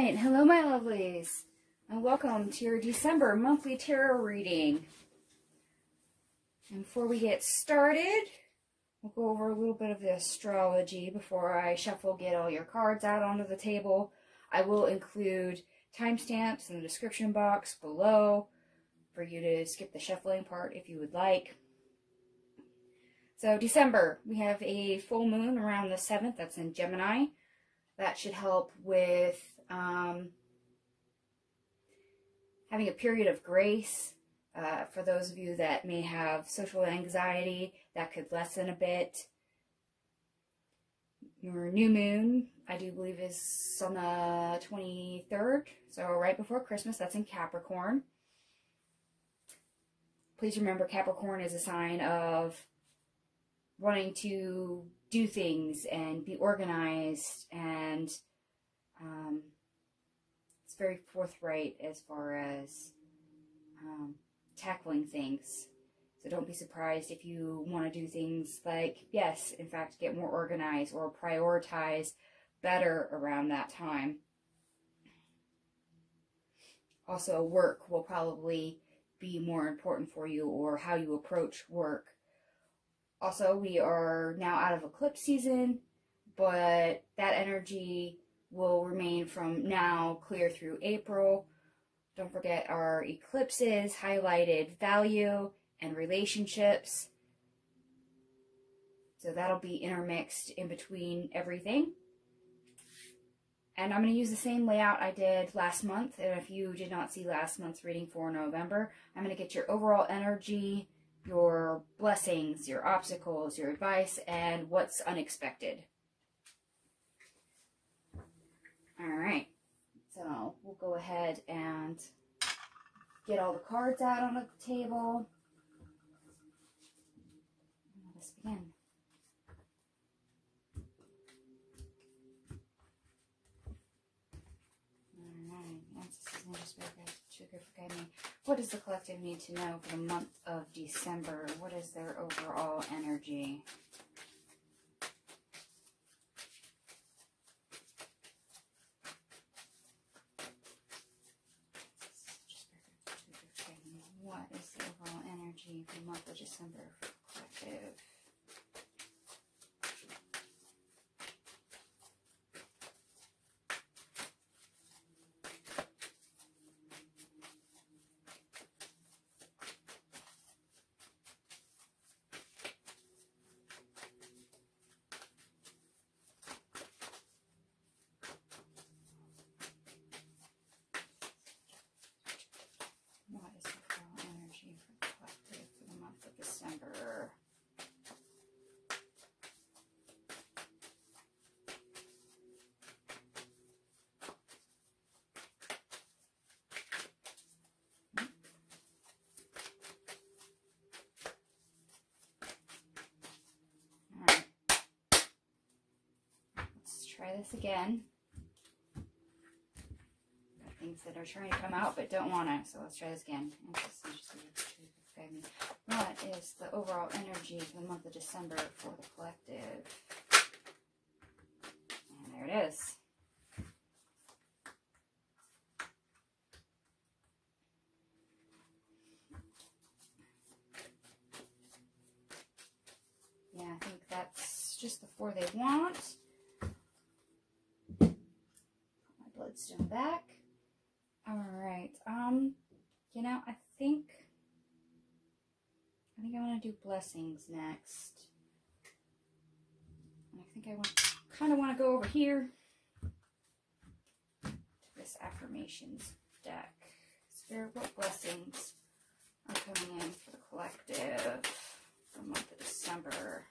Alright, hello my lovelies, and welcome to your December monthly tarot reading. And before we get started, we'll go over a little bit of the astrology before I shuffle, get all your cards out onto the table. I will include timestamps in the description box below for you to skip the shuffling part if you would like. So December, we have a full moon around the 7th, that's in Gemini. That should help with having a period of grace. For those of you that may have social anxiety, that could lessen a bit. Your new moon, I do believe, is on the 23rd, so right before Christmas. That's in Capricorn. Please remember, Capricorn is a sign of wanting to do things and be organized, and it's very forthright as far as tackling things. So don't be surprised if you want to do things like, yes, in fact, get more organized or prioritize better around that time. Also, work will probably be more important for you, or how you approach work. Also, we are now out of eclipse season, but that energy will remain from now clear through April. Don't forget, our eclipses highlighted value and relationships. So that'll be intermixed in between everything. And I'm going to use the same layout I did last month. And if you did not see last month's reading for November, I'm going to get your overall energy, your blessings, your obstacles, your advice, and what's unexpected. Alright, so we'll go ahead and get all the cards out on the table. Let's begin. Alright, what does the collective need to know for the month of December? What is their overall energy? What is the overall energy for the month of December for the collective? What is the overall energy for the collective for the month of December? Alright. Let's try this again. Things that are trying to come out but don't want to. So let's try this again. What is the overall energy for the month of December for the collective? And there it is. Yeah, I think that's just the 4 they want. Put my bloodstone back. Alright, you know, I think I want to do blessings next. And I think I kind of want to go over here to this affirmations deck. Spirit, what blessings are coming in for the collective for the month of December?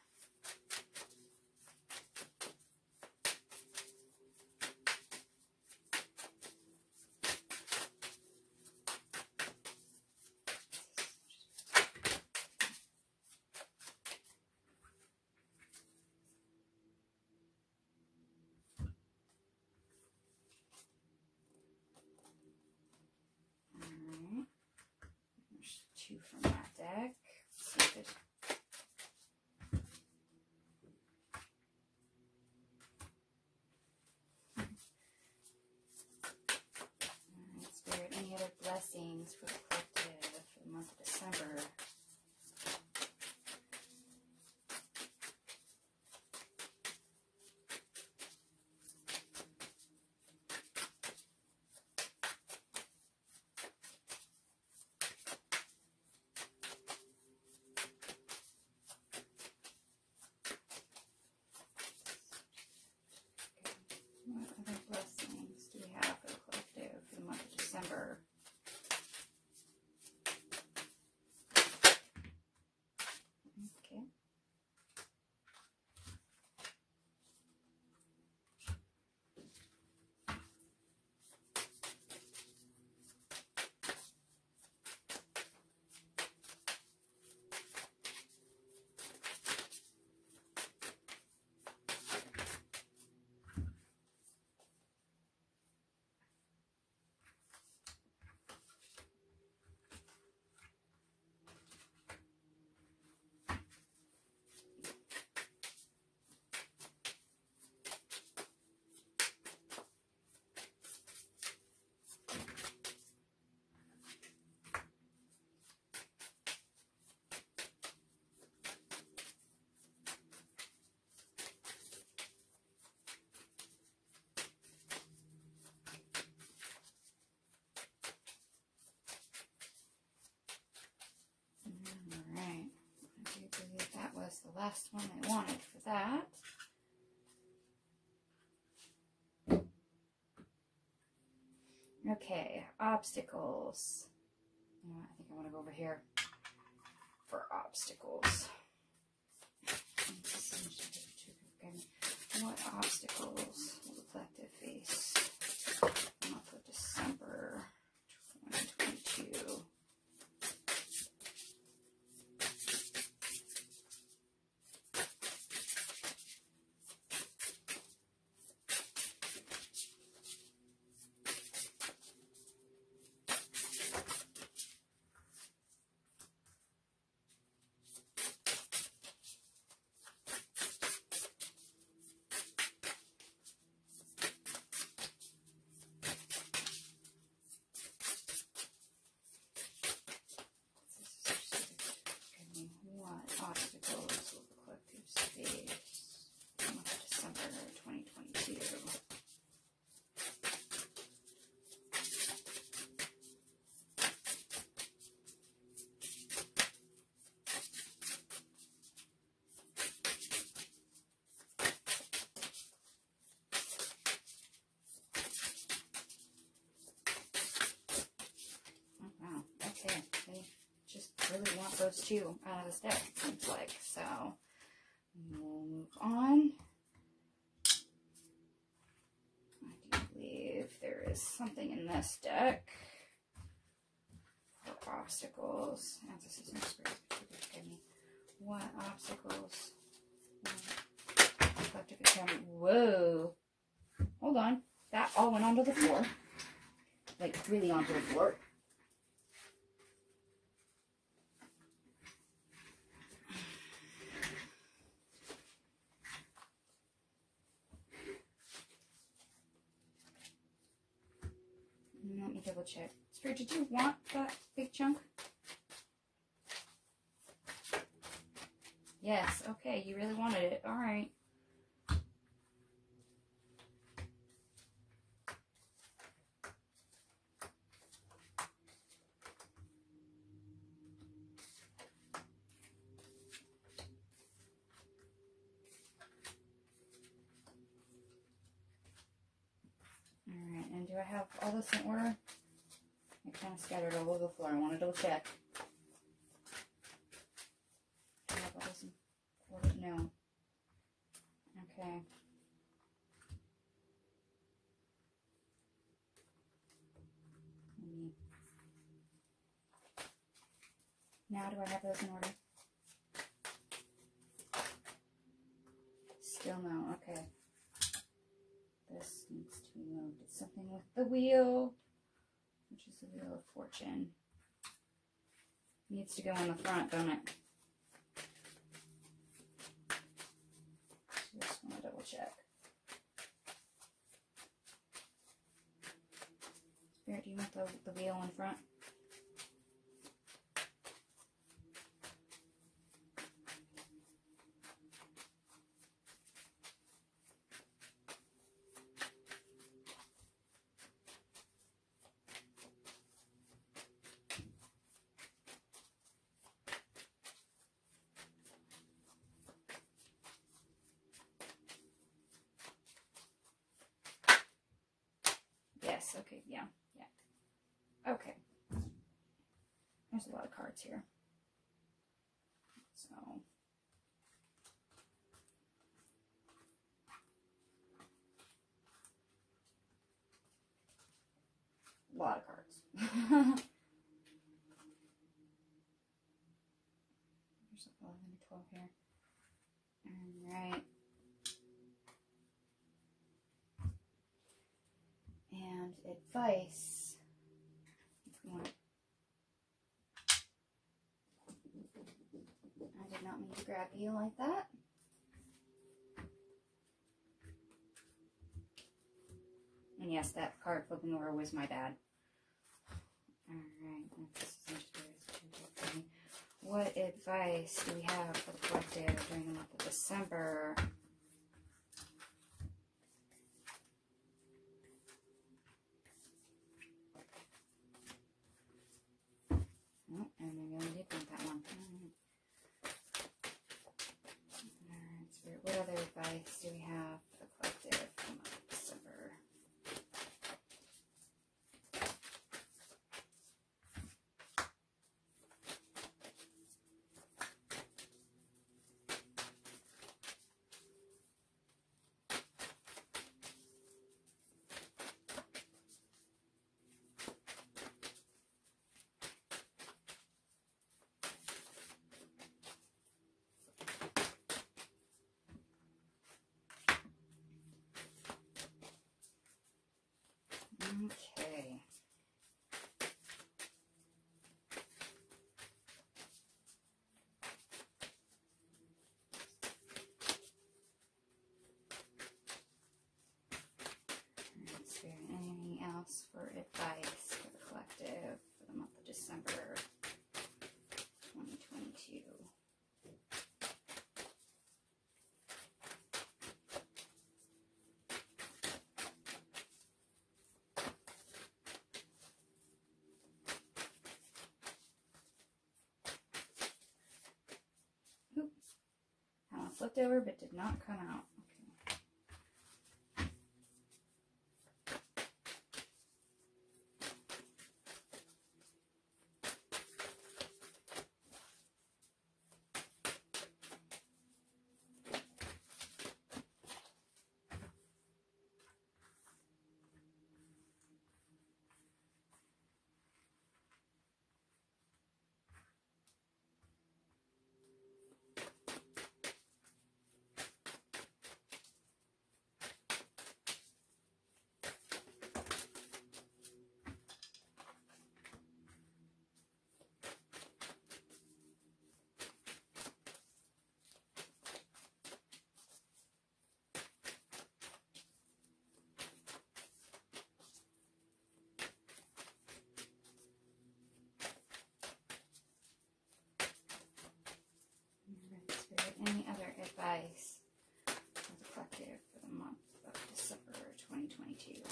Two from that deck. Let's see if there's blessings for the collective for the month of December. What other blessings do we have for the collective for the month of December? Okay. Alright, I do believe that was the last one I wanted for that. Okay, obstacles. You know what, I think I want to go over here for obstacles. What obstacles will the collective face in the month of December 2022? Obstacles will the collective face in the month of December 2022. Oh, wow, okay. Just really want those two out of this deck, it seems like. So we'll move on. I do believe there is something in this deck for obstacles. What obstacles? Collective account. Whoa. Hold on. That all went onto the floor. Like, really onto the floor. Let me double check. Spirit, did you want that big chunk? Yes, okay, you really wanted it. Alright. Alright, and do I have all this in order? I kind of scattered all over the floor. I want to double check. Do I have all this in order? No. Okay. Now do I have those in order? Still no. Okay. This needs to be moved. It's something with the wheel, which is the Wheel of Fortune. Needs to go in the front, don't it? Just want to double check. Spirit, do you want the wheel in front? advice. Okay, yeah. Okay. There's a lot of cards here. So. A lot of cards. There's 11 and 12 here. Alright. And advice. I did not mean to grab you like that. And yes, that card flipping over was my bad. Alright. What advice do we have for the collective during the month of December? Oh, and I really did want that one. Alright, Spirit, what other advice do we have for the collective for the month of December? Okay. Spirit, anything else for advice for the collective for the month of December 2022? Flipped over but did not come out. Any other advice for the collective for the month of December 2022?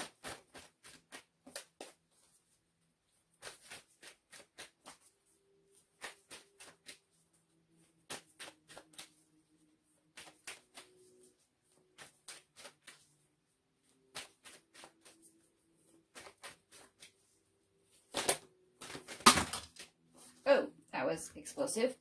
Oh, that was explosive.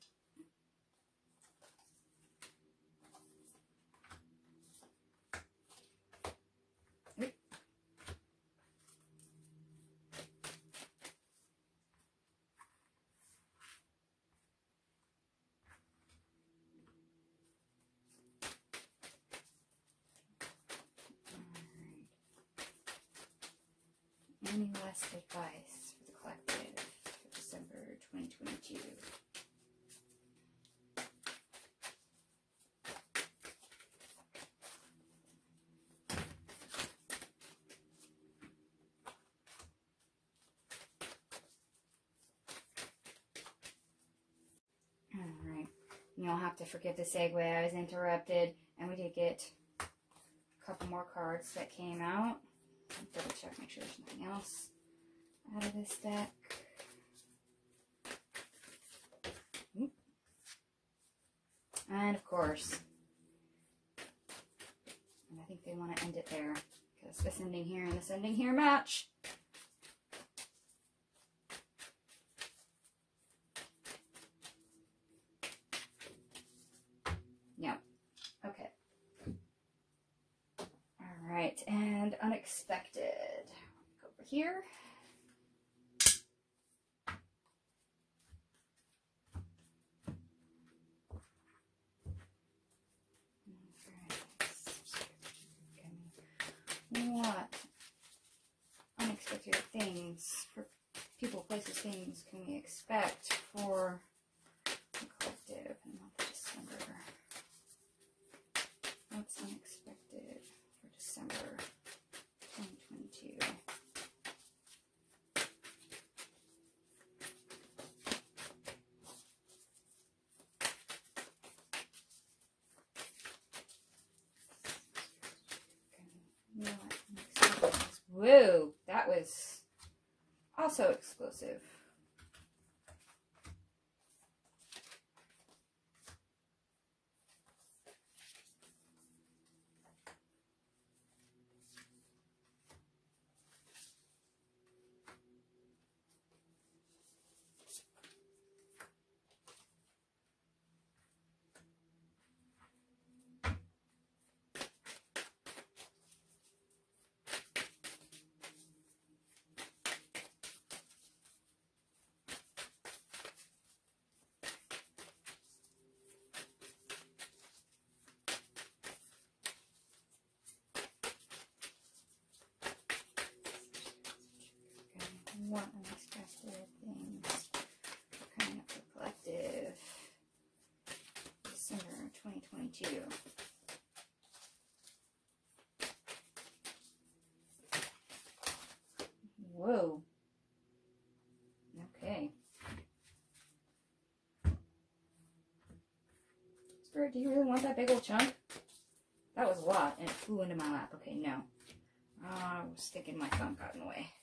Any last advice for the collective for December 2022? Alright, you'll have to forgive the segue. I was interrupted, and we did get a couple more cards that came out. Double check, make sure there's nothing else out of this deck. Oop. And of course, and I think they want to end it there because the sending here and the sending here match. Yep. Okay. All right, and unexpected. Go over here. What unexpected things for people, places, things can we expect for the collective in the month of December? What's unexpected for December 2022? Whoa, that was also explosive. What unexpected things are coming up for collective December 2022? Whoa. Okay. Spirit, do you really want that big old chunk? That was a lot, and it flew into my lap. Okay, no. I was thinking my phone got in the way.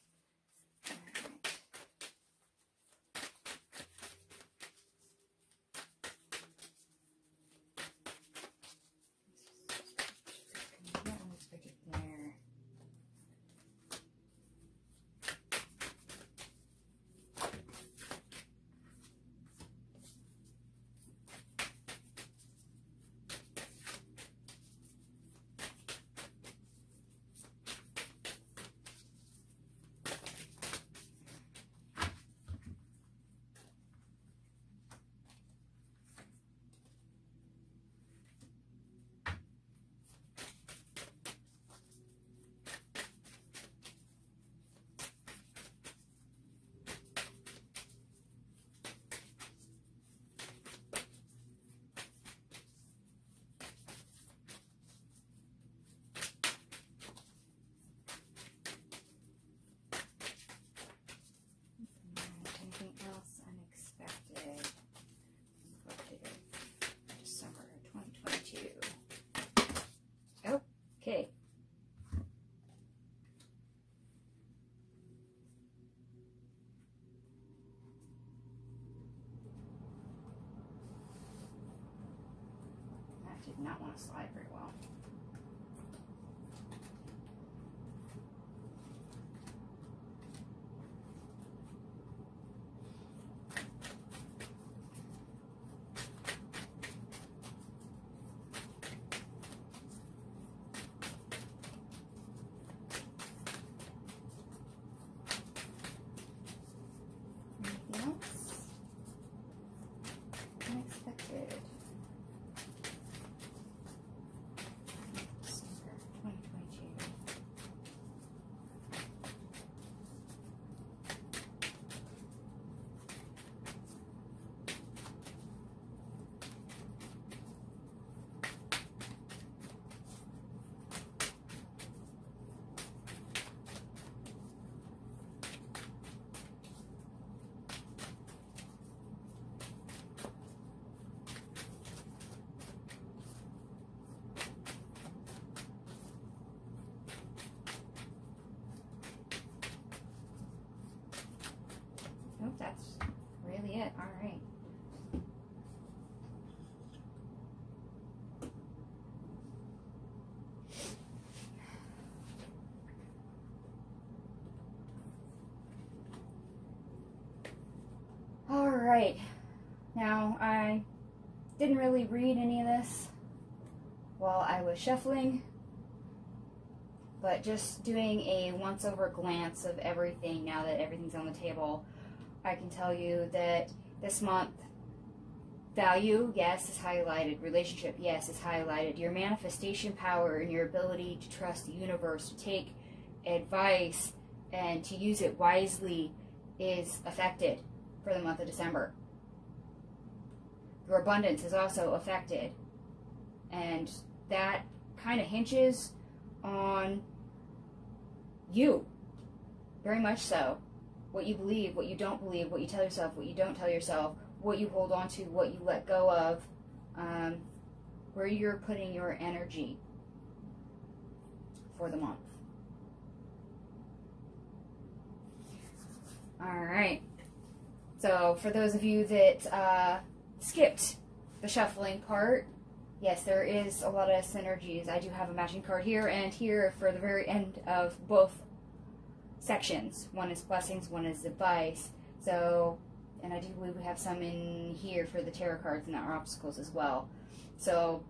Okay. That did not want to slide very well. right. Now, I didn't really read any of this while I was shuffling, but just doing a once-over glance of everything now that everything's on the table, I can tell you that this month, value, yes, is highlighted. Relationship, yes, is highlighted. Your manifestation power and your ability to trust the universe, to take advice and to use it wisely is affected for the month of December. Your abundance is also affected. And that kind of hinges on you. Very much so. What you believe, what you don't believe, what you tell yourself, what you don't tell yourself, what you hold on to, what you let go of, where you're putting your energy for the month. Alright. So, for those of you that skipped the shuffling part, yes, there is a lot of synergies. I do have a matching card here and here for the very end of both sections. One is blessings, one is advice. So, and I do believe we have some in here for the tarot cards and our obstacles as well. So,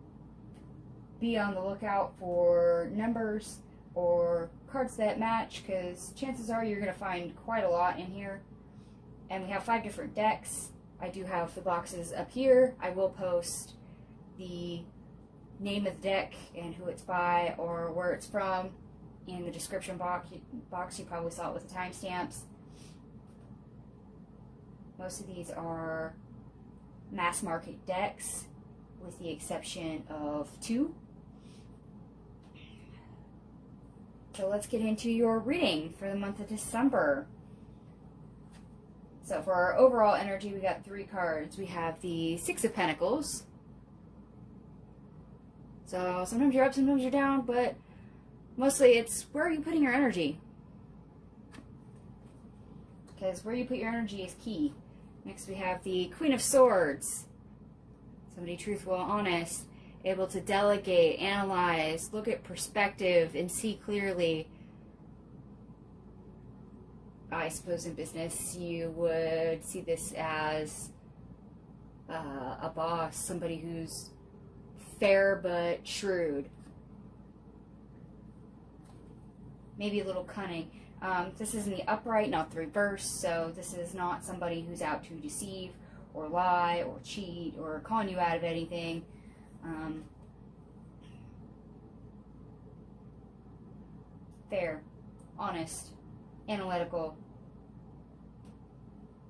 be on the lookout for numbers or cards that match, because chances are you're going to find quite a lot in here. And we have 5 different decks. I do have the boxes up here. I will post the name of the deck and who it's by or where it's from in the description box. You probably saw it with the timestamps. Most of these are mass market decks, with the exception of 2. So let's get into your reading for the month of December. So for our overall energy, we got 3 cards. We have the 6 of Pentacles. So sometimes you're up, sometimes you're down, but mostly it's where are you putting your energy? Because where you put your energy is key. Next we have the Queen of Swords. Somebody truthful, honest, able to delegate, analyze, look at perspective, and see clearly. I suppose in business you would see this as a boss, somebody who's fair but shrewd. Maybe a little cunning. This is in the upright, not the reverse, so this is not somebody who's out to deceive or lie or cheat or con you out of anything. Fair, honest, analytical,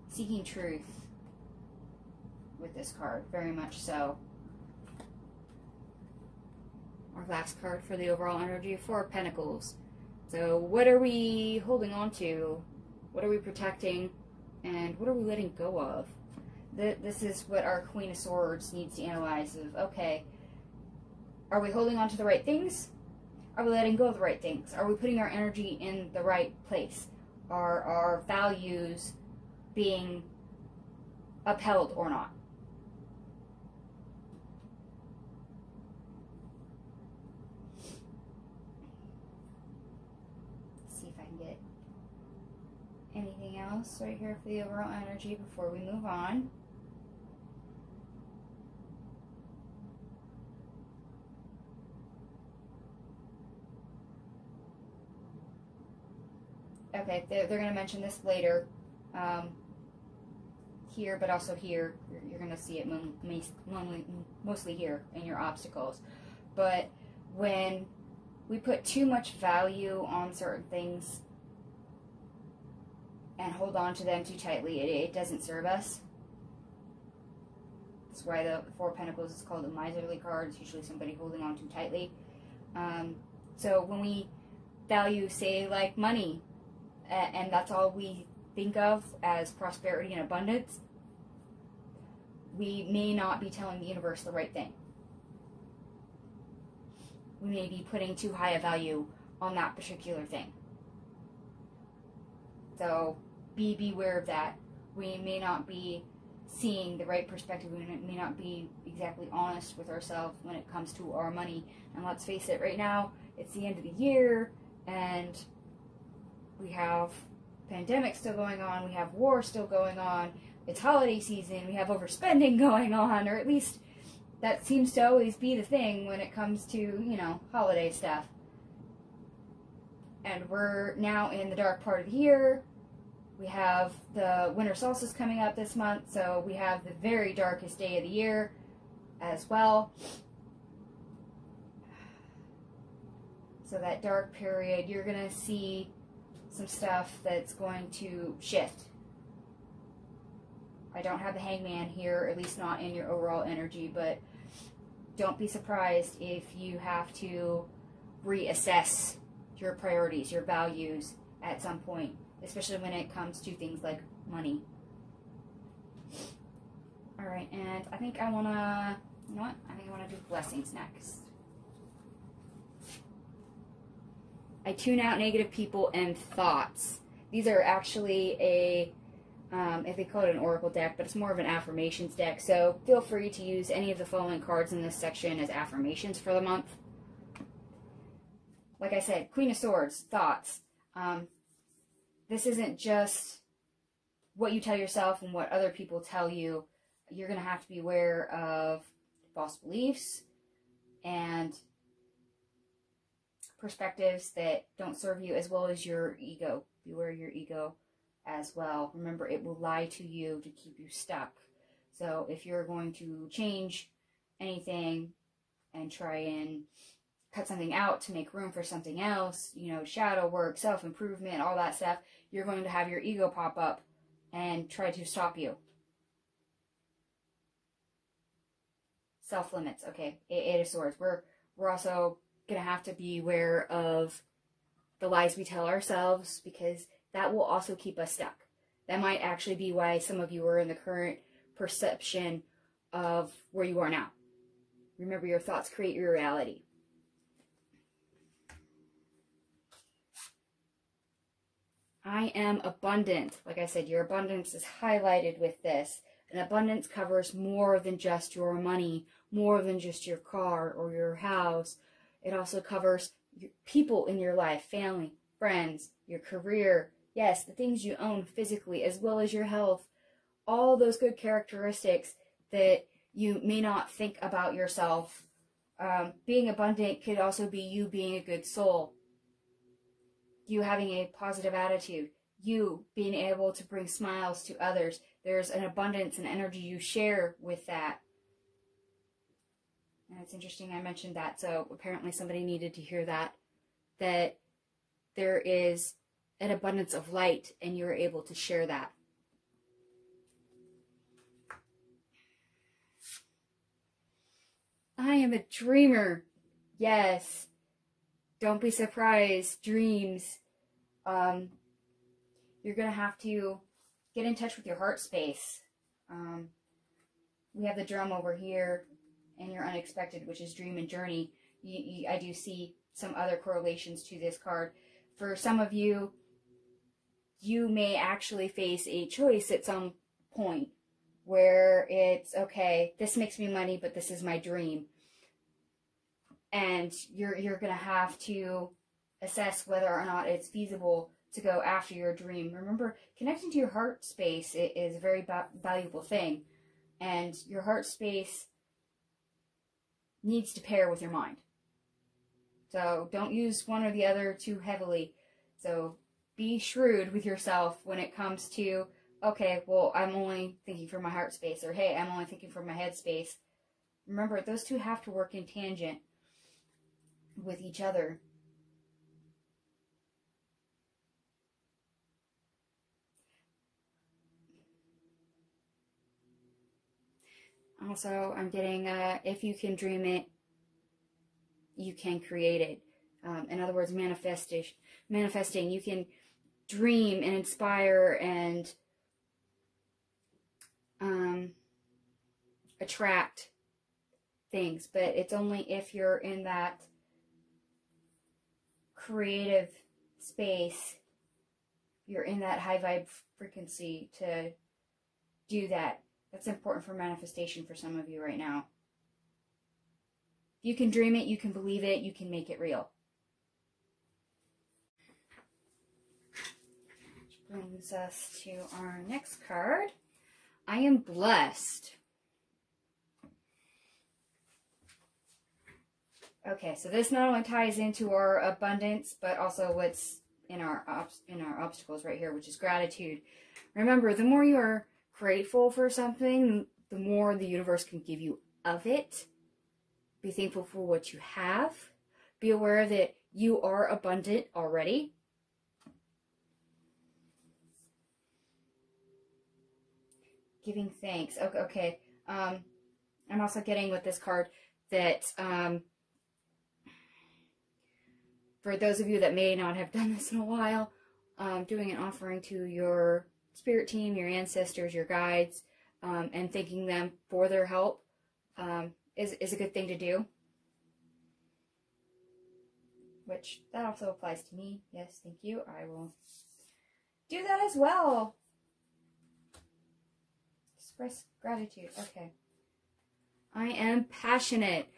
seeking truth with this card, very much so. Our last card for the overall energy, 4 of Pentacles. So what are we holding on to? What are we protecting? And what are we letting go of? This is what our Queen of Swords needs to analyze of, okay, are we holding on to the right things? Are we letting go of the right things? Are we putting our energy in the right place? Are our values being upheld or not? Let's see if I can get anything else right here for the overall energy before we move on. Okay, they're going to mention this later, here, but also here. You're going to see it mostly here in your obstacles. But when we put too much value on certain things and hold on to them too tightly, it doesn't serve us. That's why the 4 of Pentacles is called a miserly card. It's usually somebody holding on too tightly. So when we value, say, like money, and that's all we think of as prosperity and abundance, we may not be telling the universe the right thing. We may be putting too high a value on that particular thing. So beware of that. We may not be seeing the right perspective. We may not be exactly honest with ourselves when it comes to our money. And let's face it, right now, it's the end of the year, and we have pandemic still going on, we have war still going on, it's holiday season, we have overspending going on, or at least that seems to always be the thing when it comes to, you know, holiday stuff. And we're now in the dark part of the year. We have the winter solstice coming up this month, so we have the very darkest day of the year as well. So that dark period, you're going to see some stuff that's going to shift. I don't have the Hangman here, at least not in your overall energy, but don't be surprised if you have to reassess your priorities, your values at some point, especially when it comes to things like money. Alright, and I think I want to, you know what? I think I want to do blessings next. I tune out negative people and thoughts. These are actually a, if they call it an oracle deck, but it's more of an affirmations deck. So feel free to use any of the following cards in this section as affirmations for the month. Like I said, Queen of Swords, thoughts. This isn't just what you tell yourself and what other people tell you. You're going to have to be aware of false beliefs and perspectives that don't serve you, as well as your ego. Beware your ego as well. Remember, it will lie to you to keep you stuck. So if you're going to change anything and try and cut something out to make room for something else, you know, shadow work, self-improvement, all that stuff, you're going to have your ego pop up and try to stop you. Self-limits, okay. Eight of Swords. We're also going to have to be aware of the lies we tell ourselves, because that will also keep us stuck. That might actually be why some of you are in the current perception of where you are now. Remember, your thoughts create your reality. I am abundant. Like I said, your abundance is highlighted with this. And abundance covers more than just your money, more than just your car or your house. It also covers people in your life, family, friends, your career. Yes, the things you own physically, as well as your health. All those good characteristics that you may not think about yourself. Being abundant could also be you being a good soul. You having a positive attitude. You being able to bring smiles to others. There's an abundance and energy you share with that. And it's interesting I mentioned that, so apparently somebody needed to hear that. That there is an abundance of light and you're able to share that. I am a dreamer. Yes. Don't be surprised. Dreams. You're going to have to get in touch with your heart space. We have the drum over here and your unexpected, which is dream and journey. I do see some other correlations to this card. For some of you, you may actually face a choice at some point where it's, okay, this makes me money, but this is my dream. And you're going to have to assess whether or not it's feasible to go after your dream. Remember, connecting to your heart space is a very valuable thing. And your heart space needs to pair with your mind. So don't use one or the other too heavily. So be shrewd with yourself when it comes to, okay, well, I'm only thinking from my heart space, or hey, I'm only thinking from my head space. Remember, those two have to work in tangent with each other. Also, I'm getting, if you can dream it, you can create it. In other words, manifesting. You can dream and inspire and attract things. But it's only if you're in that creative space, you're in that high vibe frequency to do that. That's important for manifestation for some of you right now. You can dream it, you can believe it, you can make it real. Which brings us to our next card. I am blessed. Okay, so this not only ties into our abundance, but also what's in our obstacles right here, which is gratitude. Remember, the more you are grateful for something, the more the universe can give you of it. Be thankful for what you have. Be aware that you are abundant already. Giving thanks. Okay. I'm also getting with this card that for those of you that may not have done this in a while, doing an offering to your spirit team, your ancestors, your guides, and thanking them for their help is a good thing to do. Which, that also applies to me. Yes, thank you. I will do that as well. Express gratitude. Okay. I am passionate.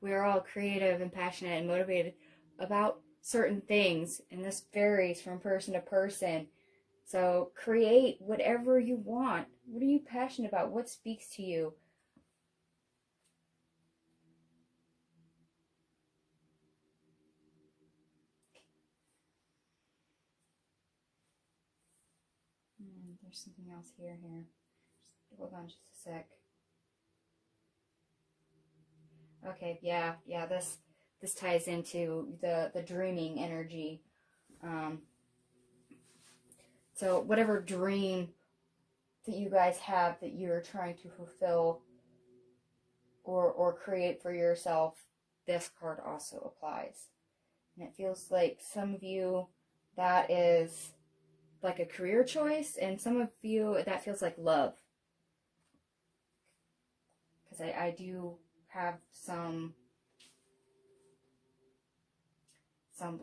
We're all creative and passionate and motivated about certain things, and this varies from person to person. So create whatever you want. What are you passionate about? What speaks to you? There's something else here. Just hold on just a sec. Okay, yeah, this ties into the dreaming energy. So whatever dream that you guys have that you're trying to fulfill or create for yourself, this card also applies. And it feels like some of you that is like a career choice, and some of you that feels like love. Because I do have some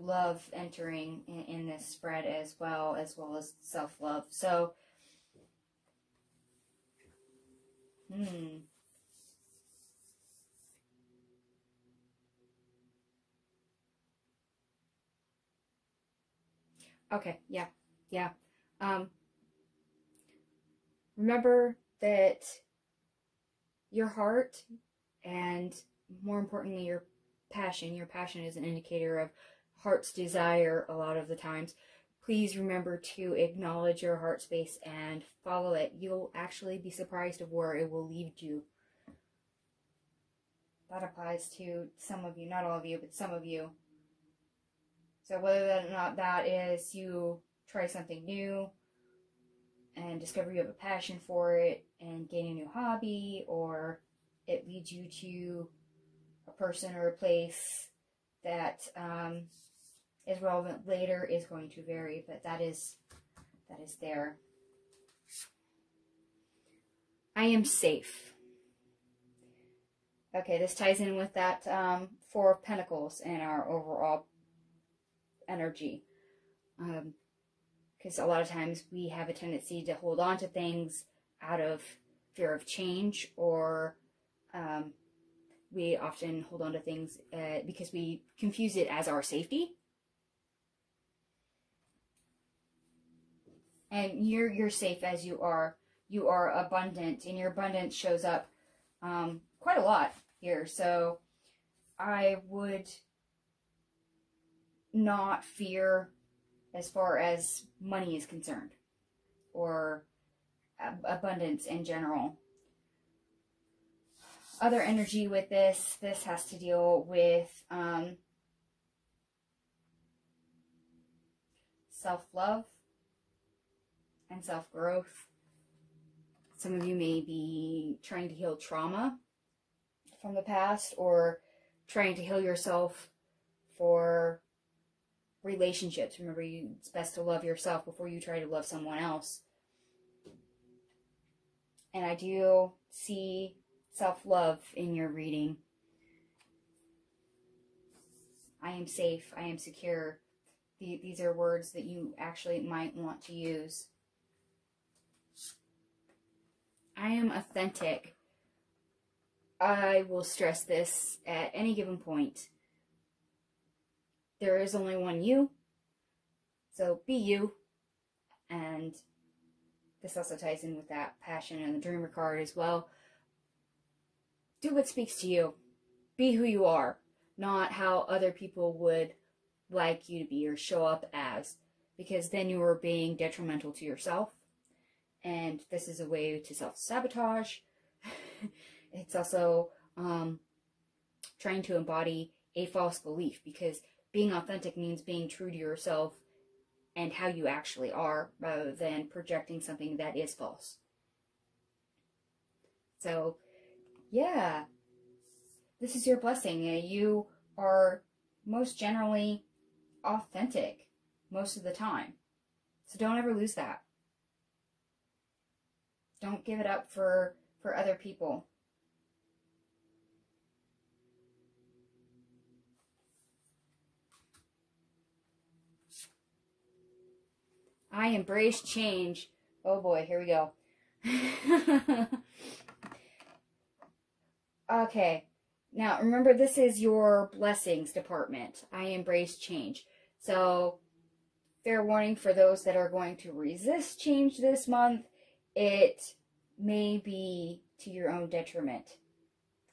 love entering in this spread as well as self-love. So, okay, yeah. Remember that your heart, and more importantly, your passion is an indicator of heart's desire a lot of the times. Please remember to acknowledge your heart space and follow it. You'll actually be surprised of where it will lead you. That applies to some of you, not all of you, but some of you. So whether or not that is you try something new and discover you have a passion for it and gain a new hobby, or it leads you to a person or a place that is relevant later, is going to vary, but that is there. I am safe. Okay, this ties in with that Four of Pentacles and our overall energy. Because a lot of times we have a tendency to hold on to things out of fear of change, or we often hold on to things because we confuse it as our safety. And you're safe as you are. You are abundant, and your abundance shows up quite a lot here. So I would not fear as far as money is concerned, or abundance in general. Other energy with this has to deal with self-love and self-growth. Some of you may be trying to heal trauma from the past, or trying to heal yourself for relationships. Remember, it's best to love yourself before you try to love someone else. And I do see self-love in your reading. I am safe. I am secure. These are words that you actually might want to use. I am authentic. I will stress this at any given point. There is only one you. So be you. And this also ties in with that passion and the dreamer card as well. Do what speaks to you. Be who you are, not how other people would like you to be or show up as, because then you are being detrimental to yourself. And this is a way to self-sabotage. It's also trying to embody a false belief, because being authentic means being true to yourself and how you actually are, rather than projecting something that is false. So, yeah, this is your blessing. You are most generally authentic most of the time. So don't ever lose that. Don't give it up for other people. I embrace change. Oh boy, here we go. Okay, now remember, this is your blessings department. I embrace change. So, fair warning for those that are going to resist change this month, it may be to your own detriment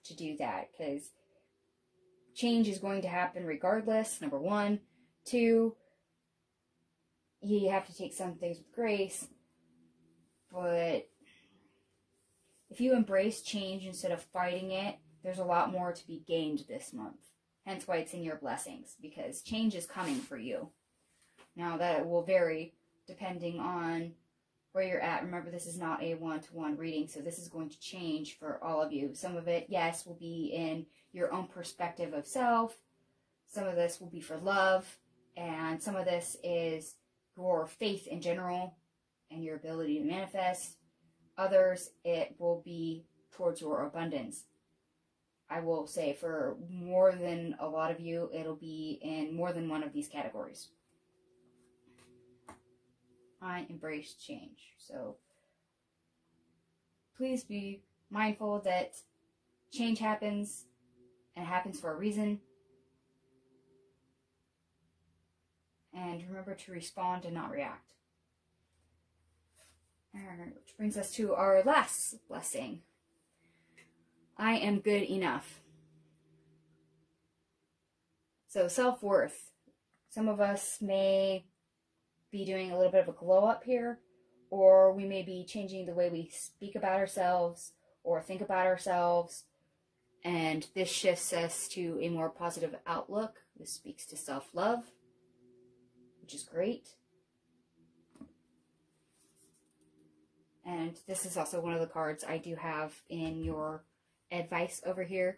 to do that, because change is going to happen regardless, number one. Two, you have to take some things with grace, but if you embrace change instead of fighting it, there's a lot more to be gained this month. Hence why it's in your blessings, because change is coming for you. Now that will vary depending on where you're at. Remember, this is not a one-to-one reading, so this is going to change for all of you. Some of it, yes, will be in your own perspective of self. Some of this will be for love, and some of this is your faith in general and your ability to manifest. Others, it will be towards your abundance. I will say for more than a lot of you, it'll be in more than one of these categories. I embrace change. So please be mindful that change happens, and it happens for a reason. And remember to respond and not react. Which brings us to our last blessing. I am good enough. So self-worth. Some of us may be doing a little bit of a glow up here, or we may be changing the way we speak about ourselves or think about ourselves, and this shifts us to a more positive outlook. This speaks to self-love, which is great. And this is also one of the cards I do have in your advice over here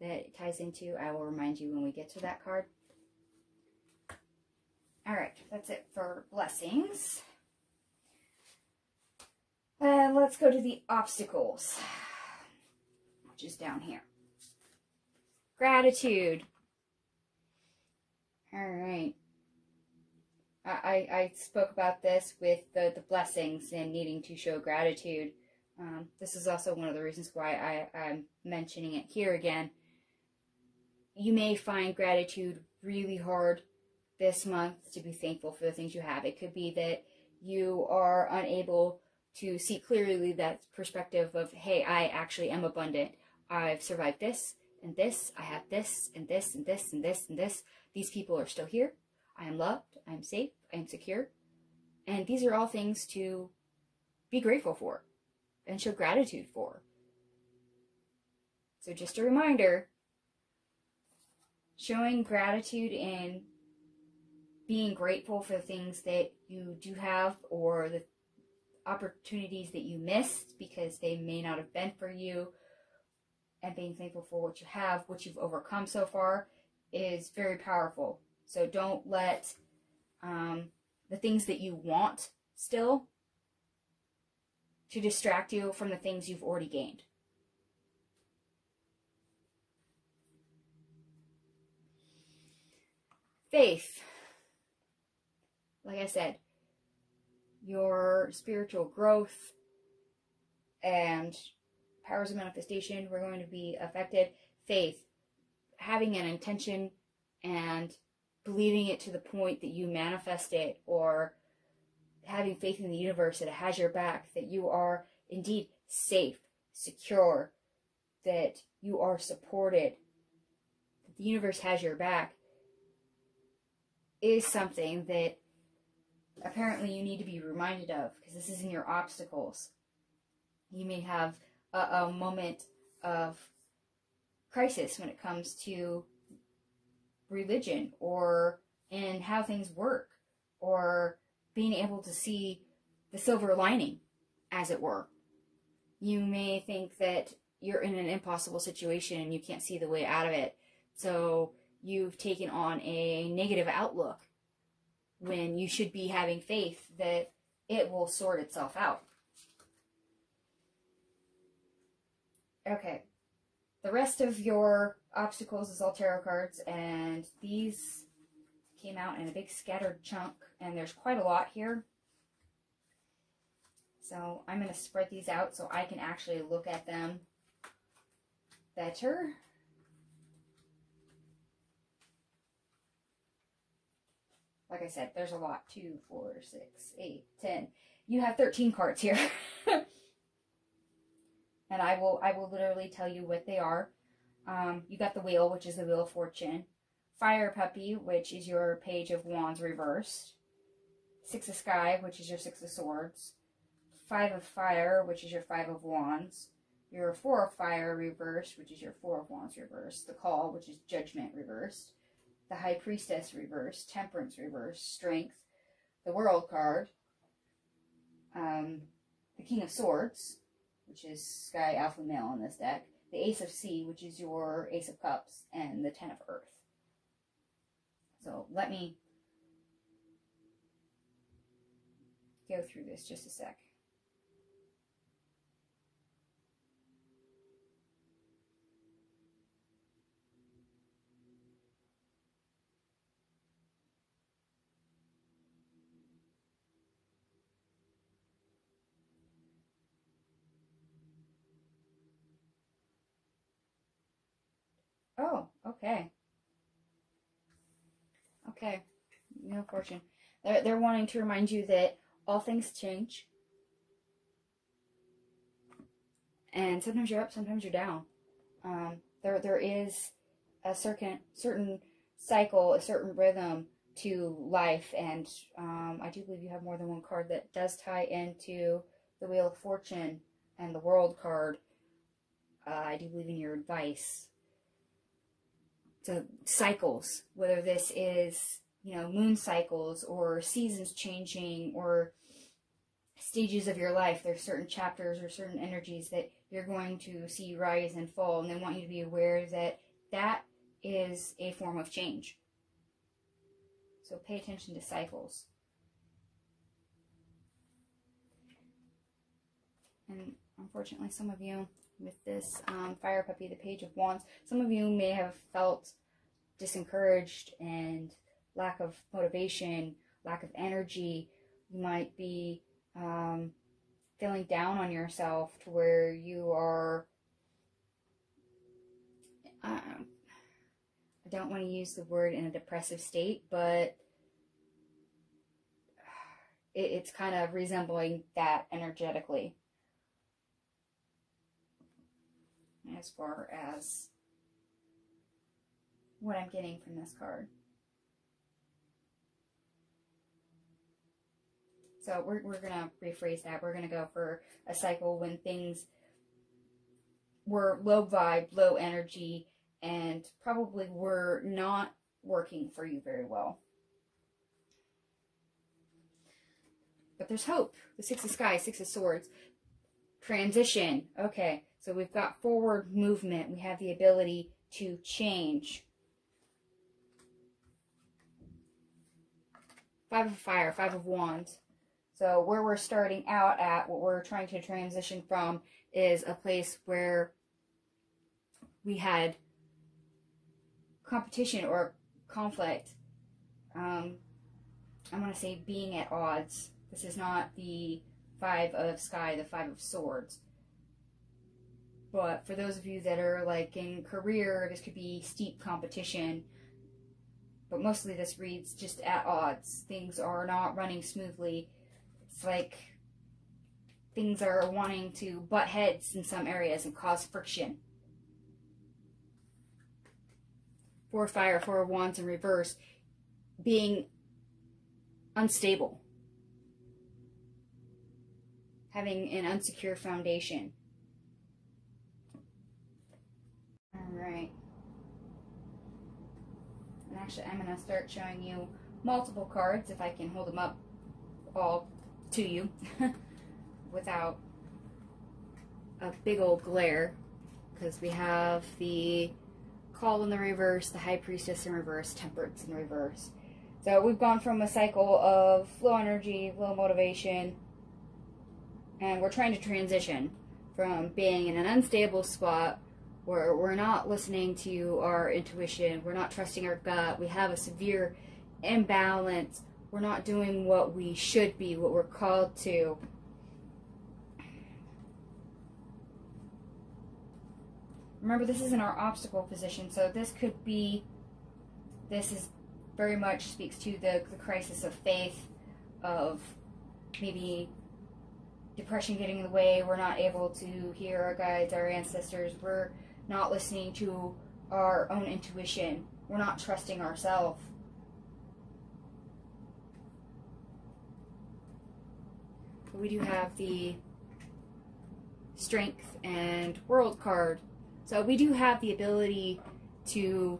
that it ties into. I will remind you when we get to that card. Alright, that's it for blessings. And let's go to the obstacles, which is down here. Gratitude. Alright. I spoke about this with the blessings and needing to show gratitude. This is also one of the reasons why I'm mentioning it here again. You may find gratitude really hard this month to be thankful for the things you have. It could be that you are unable to see clearly that perspective of, hey, I actually am abundant. I've survived this and this. I have this and this and this and this and this. These people are still here. I am loved. I am safe. I am secure. And these are all things to be grateful for and show gratitude for. So just a reminder, showing gratitude and being grateful for the things that you do have, or the opportunities that you missed because they may not have been for you, and being thankful for what you have, what you've overcome so far, is very powerful. So don't let the things that you want still to distract you from the things you've already gained. Faith. Like I said, your spiritual growth and powers of manifestation were going to be affected. Faith, having an intention and believing it to the point that you manifest it, or having faith in the universe that it has your back, that you are indeed safe, secure, that you are supported, that the universe has your back, is something that apparently you need to be reminded of, because this is in your obstacles. You may have a moment of crisis when it comes to religion or in how things work, or being able to see the silver lining, as it were. You may think that you're in an impossible situation and you can't see the way out of it, so you've taken on a negative outlook when you should be having faith that it will sort itself out. Okay, the rest of your obstacles is all tarot cards, and these came out in a big scattered chunk, and there's quite a lot here. So I'm going to spread these out so I can actually look at them better. Like I said, there's a lot. 2, 4, 6, 8, 10. You have 13 cards here. And I will literally tell you what they are. You got the Wheel, which is the Wheel of Fortune. Fire Puppy, which is your Page of Wands reversed. 6 of Sky, which is your 6 of Swords. 5 of Fire, which is your 5 of Wands. Your 4 of Fire reversed, which is your 4 of Wands reversed. The Call, which is Judgment reversed. The High Priestess reversed. Temperance reversed. Strength. The World card. The King of Swords, which is Sky Alpha Male in this deck. The Ace of Sea, which is your Ace of Cups. And the Ten of Earth. So let me go through this just a sec. Oh, okay. Okay, Wheel of Fortune. They're wanting to remind you that all things change. And sometimes you're up, sometimes you're down. There is a certain cycle, a certain rhythm to life. And I do believe you have more than one card that does tie into the Wheel of Fortune and the World card. I do believe in your advice. So cycles, whether this is, moon cycles or seasons changing or stages of your life, there's certain chapters or certain energies that you're going to see rise and fall, and they want you to be aware that that is a form of change. So pay attention to cycles. And unfortunately, some of you with this Fire Puppy, the Page of Wands, some of you may have felt disencouraged and lack of motivation, lack of energy. You might be feeling down on yourself to where you are, I don't want to use the word in a depressive state, but it's kind of resembling that energetically. As far as what I'm getting from this card. So we're going to rephrase that. We're going to go for a cycle when things were low vibe, low energy, and probably were not working for you very well. But there's hope. The 6 of Sky, 6 of Swords. Transition. Okay. So we've got forward movement. We have the ability to change. 5 of Fire, 5 of Wands. So where we're starting out at, what we're trying to transition from, is a place where we had competition or conflict. I'm going to say being at odds. This is not the 5 of Sky, the 5 of Swords. But for those of you that are like in career, this could be steep competition. But mostly this reads just at odds. Things are not running smoothly. It's like things are wanting to butt heads in some areas and cause friction. 4 of Fire, 4 of Wands in reverse, being unstable, having an unsecure foundation. Alright. And actually, I'm going to start showing you multiple cards, if I can hold them up all to you without a big old glare, because we have the Call in the reverse, the High Priestess in reverse, Temperance in reverse. So we've gone from a cycle of low energy, low motivation, and we're trying to transition from being in an unstable spot where we're not listening to our intuition, we're not trusting our gut, we have a severe imbalance, we're not doing what we should be, what we're called to. Remember, this is in our obstacle position, so this could be, this is very much speaks to the crisis of faith, of maybe depression getting in the way, we're not able to hear our guides, our ancestors, we're not listening to our own intuition, we're not trusting ourselves. We do have the Strength and World card. So we do have the ability to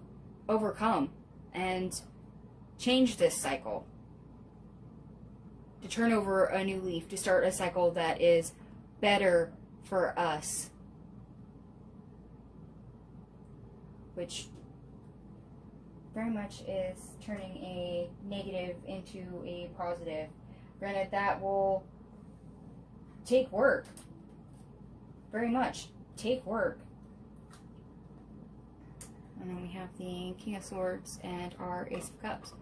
overcome and change this cycle, to turn over a new leaf, to start a cycle that is better for us, which very much is turning a negative into a positive. Granted, that will take work, very much take work. And then we have the King of Swords and our Ace of Cups.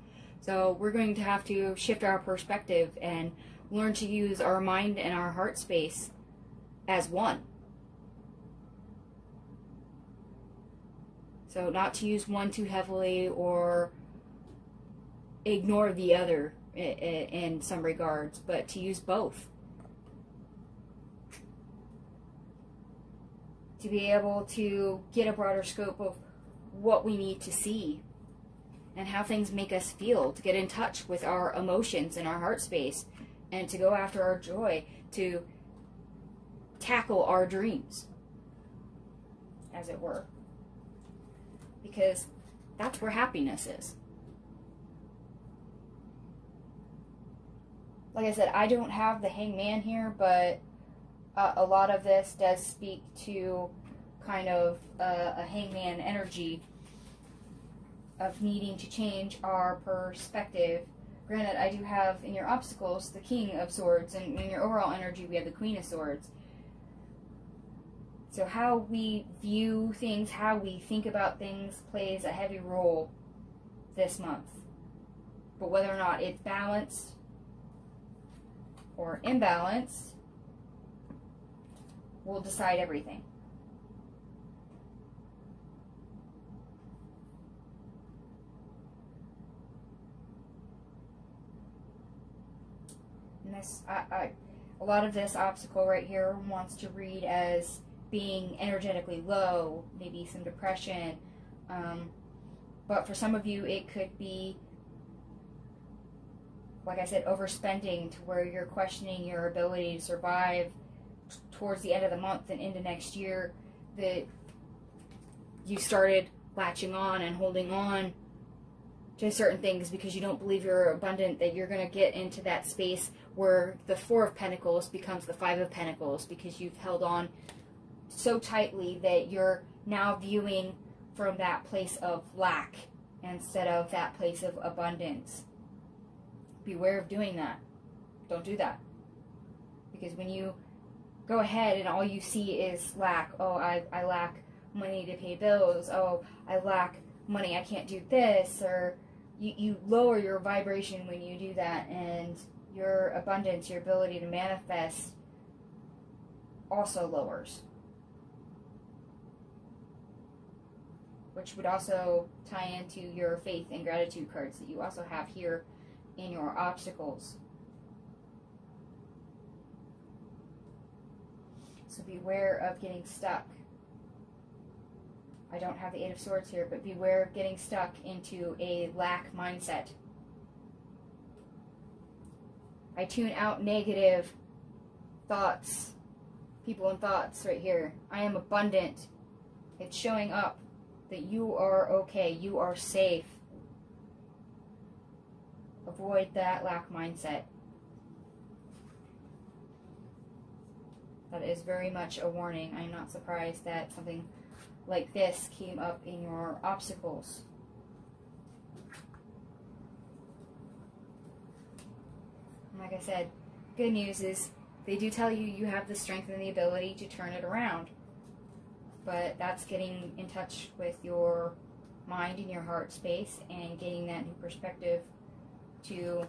So we're going to have to shift our perspective and learn to use our mind and our heart space as one. So not to use one too heavily or ignore the other in some regards, but to use both. To be able to get a broader scope of what we need to see and how things make us feel, to get in touch with our emotions and our heart space, and to go after our joy, to tackle our dreams, as it were, because that's where happiness is. Like I said, I don't have the Hangman here, but a lot of this does speak to kind of a hangman energy of needing to change our perspective. Granted, I do have in your obstacles the King of Swords, and in your overall energy we have the Queen of Swords. So how we view things, how we think about things plays a heavy role this month. But whether or not it's balanced or imbalanced will decide everything. And this, a lot of this obstacle right here wants to read as being energetically low, maybe some depression. But for some of you, it could be, like I said, overspending to where you're questioning your ability to survive towards the end of the month and into next year, that you started latching on and holding on to certain things because you don't believe you're abundant, that you're going to get into that space where the Four of Pentacles becomes the Five of Pentacles because you've held on so tightly that you're now viewing from that place of lack instead of that place of abundance. Beware of doing that. Don't do that. Because when you go ahead and all you see is lack, oh, I lack money to pay bills, oh, I lack money, I can't do this, or you lower your vibration when you do that, and your abundance, your ability to manifest also lowers. Which would also tie into your faith and gratitude cards that you also have here in your obstacles. So beware of getting stuck. I don't have the Eight of Swords here, but beware of getting stuck into a lack mindset. I tune out negative thoughts, people and thoughts right here. I am abundant. It's showing up that you are okay. You are safe. Avoid that lack mindset. That is very much a warning. I'm not surprised that something like this came up in your obstacles. Like I said, good news is they do tell you you have the strength and the ability to turn it around. But that's getting in touch with your mind and your heart space and getting that new perspective to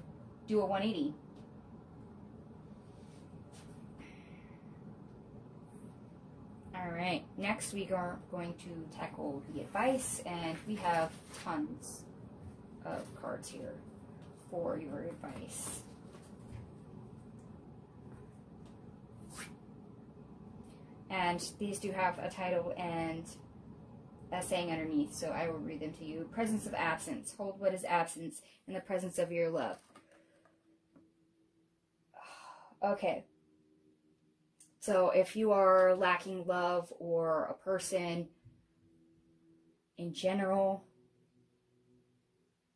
do a 180. Alright, next we are going to tackle the advice, and we have tons of cards here for your advice. And these do have a title and a saying underneath, so I will read them to you. Presence of absence. Hold what is absence in the presence of your love. Okay. So if you are lacking love or a person in general,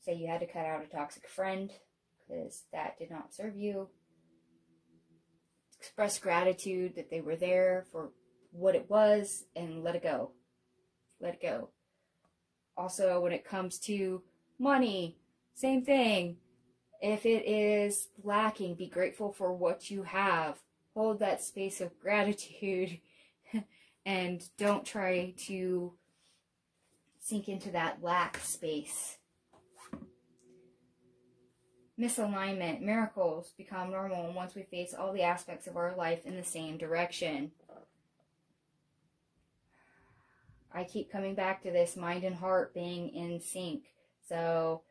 say you had to cut out a toxic friend because that did not serve you, express gratitude that they were there for what it was and let it go. Let it go. Also, when it comes to money, same thing. If it is lacking, be grateful for what you have. Hold that space of gratitude and don't try to sink into that lack space. Misalignment. Miracles become normal once we face all the aspects of our life in the same direction. I keep coming back to this mind and heart being in sync. So,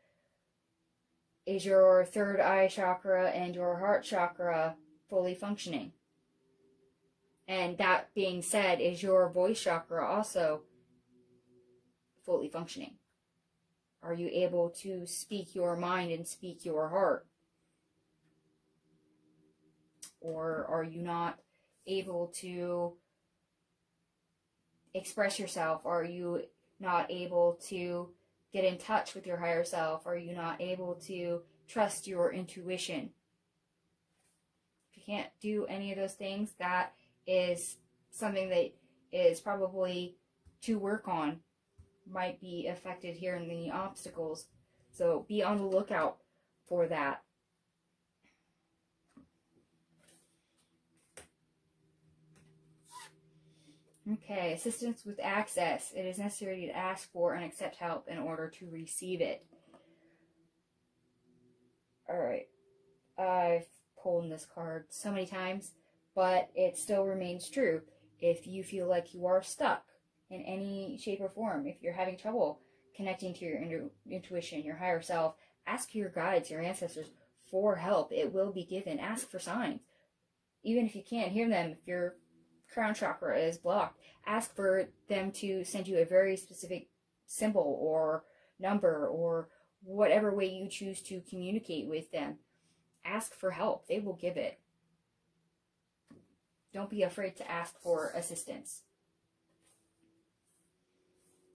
is your third eye chakra and your heart chakra fully functioning? And that being said, is your voice chakra also fully functioning? Are you able to speak your mind and speak your heart? Or are you not able to express yourself? Are you not able to get in touch with your higher self? Are you not able to trust your intuition? If you can't do any of those things, that is something that is probably to work on. Might be affected here in the obstacles. So be on the lookout for that. Okay, assistance with access. It is necessary to ask for and accept help in order to receive it. Alright, I've pulled this card so many times, but it still remains true. If you feel like you are stuck in any shape or form, if you're having trouble connecting to your intuition, your higher self, ask your guides, your ancestors for help. It will be given. Ask for signs. Even if you can't hear them, if your crown chakra is blocked, ask for them to send you a very specific symbol or number or whatever way you choose to communicate with them. Ask for help. They will give it. Don't be afraid to ask for assistance.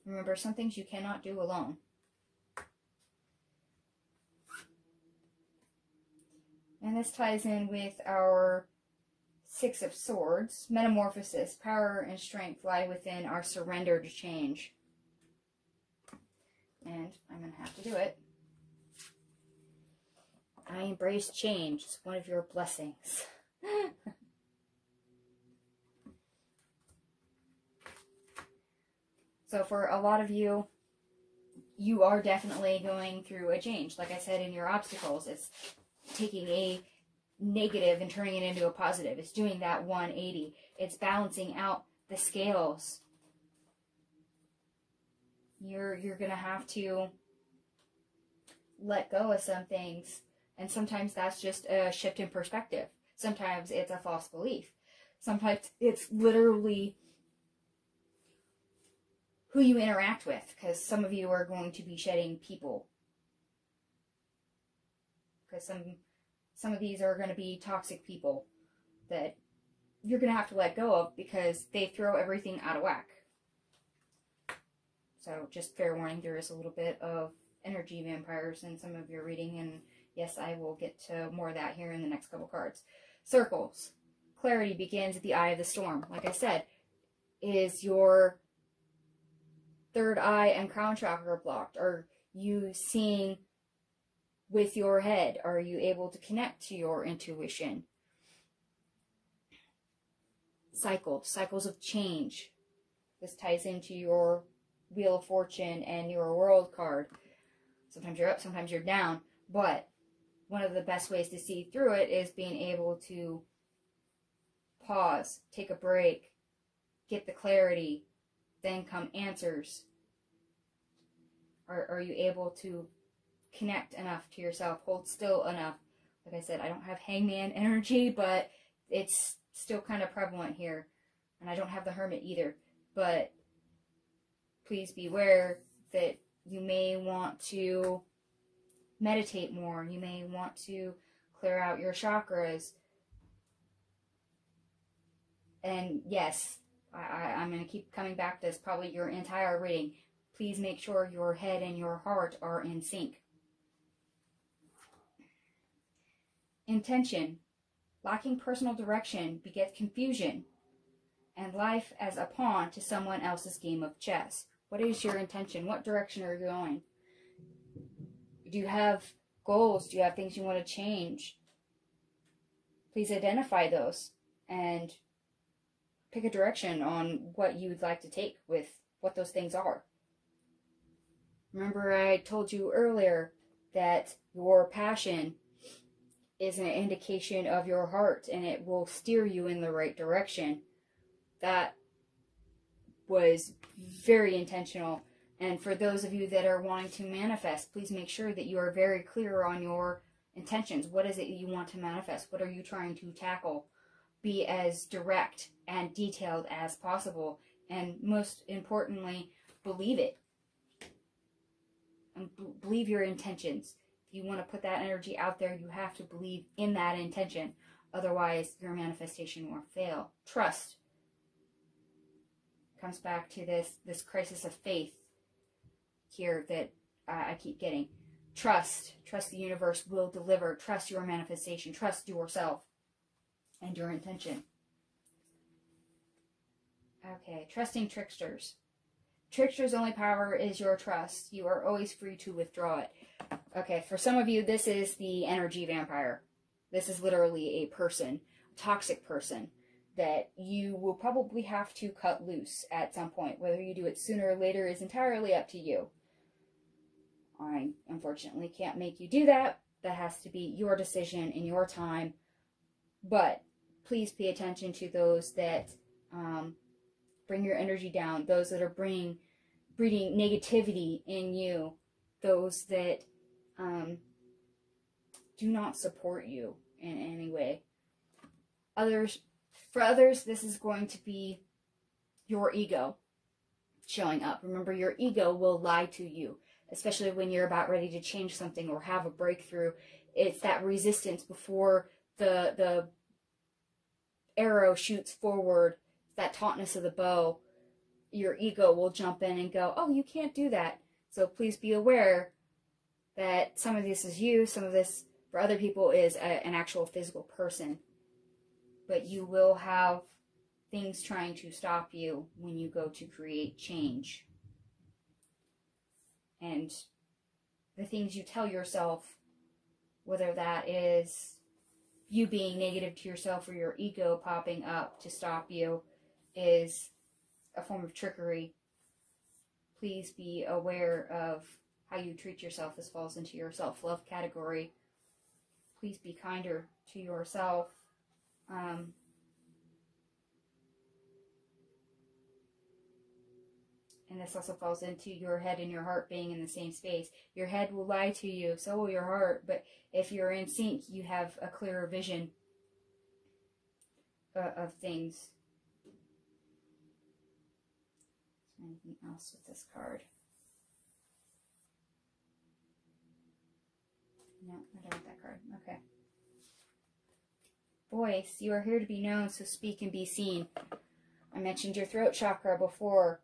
Remember, some things you cannot do alone. And this ties in with our Six of Swords. Metamorphosis, power and strength lie within our surrender to change. And I'm going to have to do it. I embrace change. It's one of your blessings. So for a lot of you, you are definitely going through a change. Like I said, in your obstacles, it's taking a negative and turning it into a positive. It's doing that 180. It's balancing out the scales. You're going to have to let go of some things. And sometimes that's just a shift in perspective. Sometimes it's a false belief. Sometimes it's literally who you interact with, because some of you are going to be shedding people. Because some of these are going to be toxic people that you're going to have to let go of because they throw everything out of whack. So just fair warning, there is a little bit of energy vampires in some of your reading, and yes, I will get to more of that here in the next couple cards. Circles. Clarity begins at the eye of the storm. Like I said, is your third eye and crown chakra blocked? Are you seeing with your head? Are you able to connect to your intuition? Cycles of change. This ties into your Wheel of Fortune and your World card. Sometimes you're up, sometimes you're down, but one of the best ways to see through it is being able to pause, take a break, get the clarity, then come answers. Are you able to connect enough to yourself, hold still enough? Like I said, I don't have hangman energy, but it's still kind of prevalent here. And I don't have the hermit either. But please beware that you may want to meditate more. You may want to clear out your chakras. And yes, I'm going to keep coming back to this probably your entire reading. Please make sure your head and your heart are in sync. Intention. Lacking personal direction begets confusion and life as a pawn to someone else's game of chess. What is your intention? What direction are you going? Do you have goals? Do you have things you want to change? Please identify those and pick a direction on what you would like to take with what those things are. Remember, I told you earlier that your passion is an indication of your heart, and it will steer you in the right direction. That was very intentional. And for those of you that are wanting to manifest, please make sure that you are very clear on your intentions. What is it you want to manifest? What are you trying to tackle? Be as direct and detailed as possible. And most importantly, believe it. And believe your intentions. If you want to put that energy out there, you have to believe in that intention. Otherwise, your manifestation will fail. Trust. Comes back to this crisis of faith here that I keep getting. Trust. Trust the universe will deliver. Trust your manifestation. Trust yourself and your intention. Okay, trusting tricksters. Trickster's only power is your trust. You are always free to withdraw it. Okay, for some of you, this is the energy vampire. This is literally a person, a toxic person, that you will probably have to cut loose at some point. Whether you do it sooner or later is entirely up to you. I unfortunately can't make you do that. That has to be your decision in your time. But please pay attention to those that bring your energy down, those that are breeding negativity in you, those that do not support you in any way. For others, this is going to be your ego showing up. Remember, your ego will lie to you, especially when you're about ready to change something or have a breakthrough. It's that resistance before the arrow shoots forward, that tautness of the bow. Your ego will jump in and go, oh, you can't do that. So please be aware that some of this is you, some of this for other people is an actual physical person. But you will have things trying to stop you when you go to create change. And the things you tell yourself, whether that is you being negative to yourself or your ego popping up to stop you, is a form of trickery. Please be aware of how you treat yourself. This falls into your self-love category. Please be kinder to yourself. And this also falls into your head and your heart being in the same space. Your head will lie to you, so will your heart. But if you're in sync, you have a clearer vision. of things. Anything else with this card? No, I don't want that card. Okay. Voice, you are here to be known, so speak and be seen. I mentioned your throat chakra before.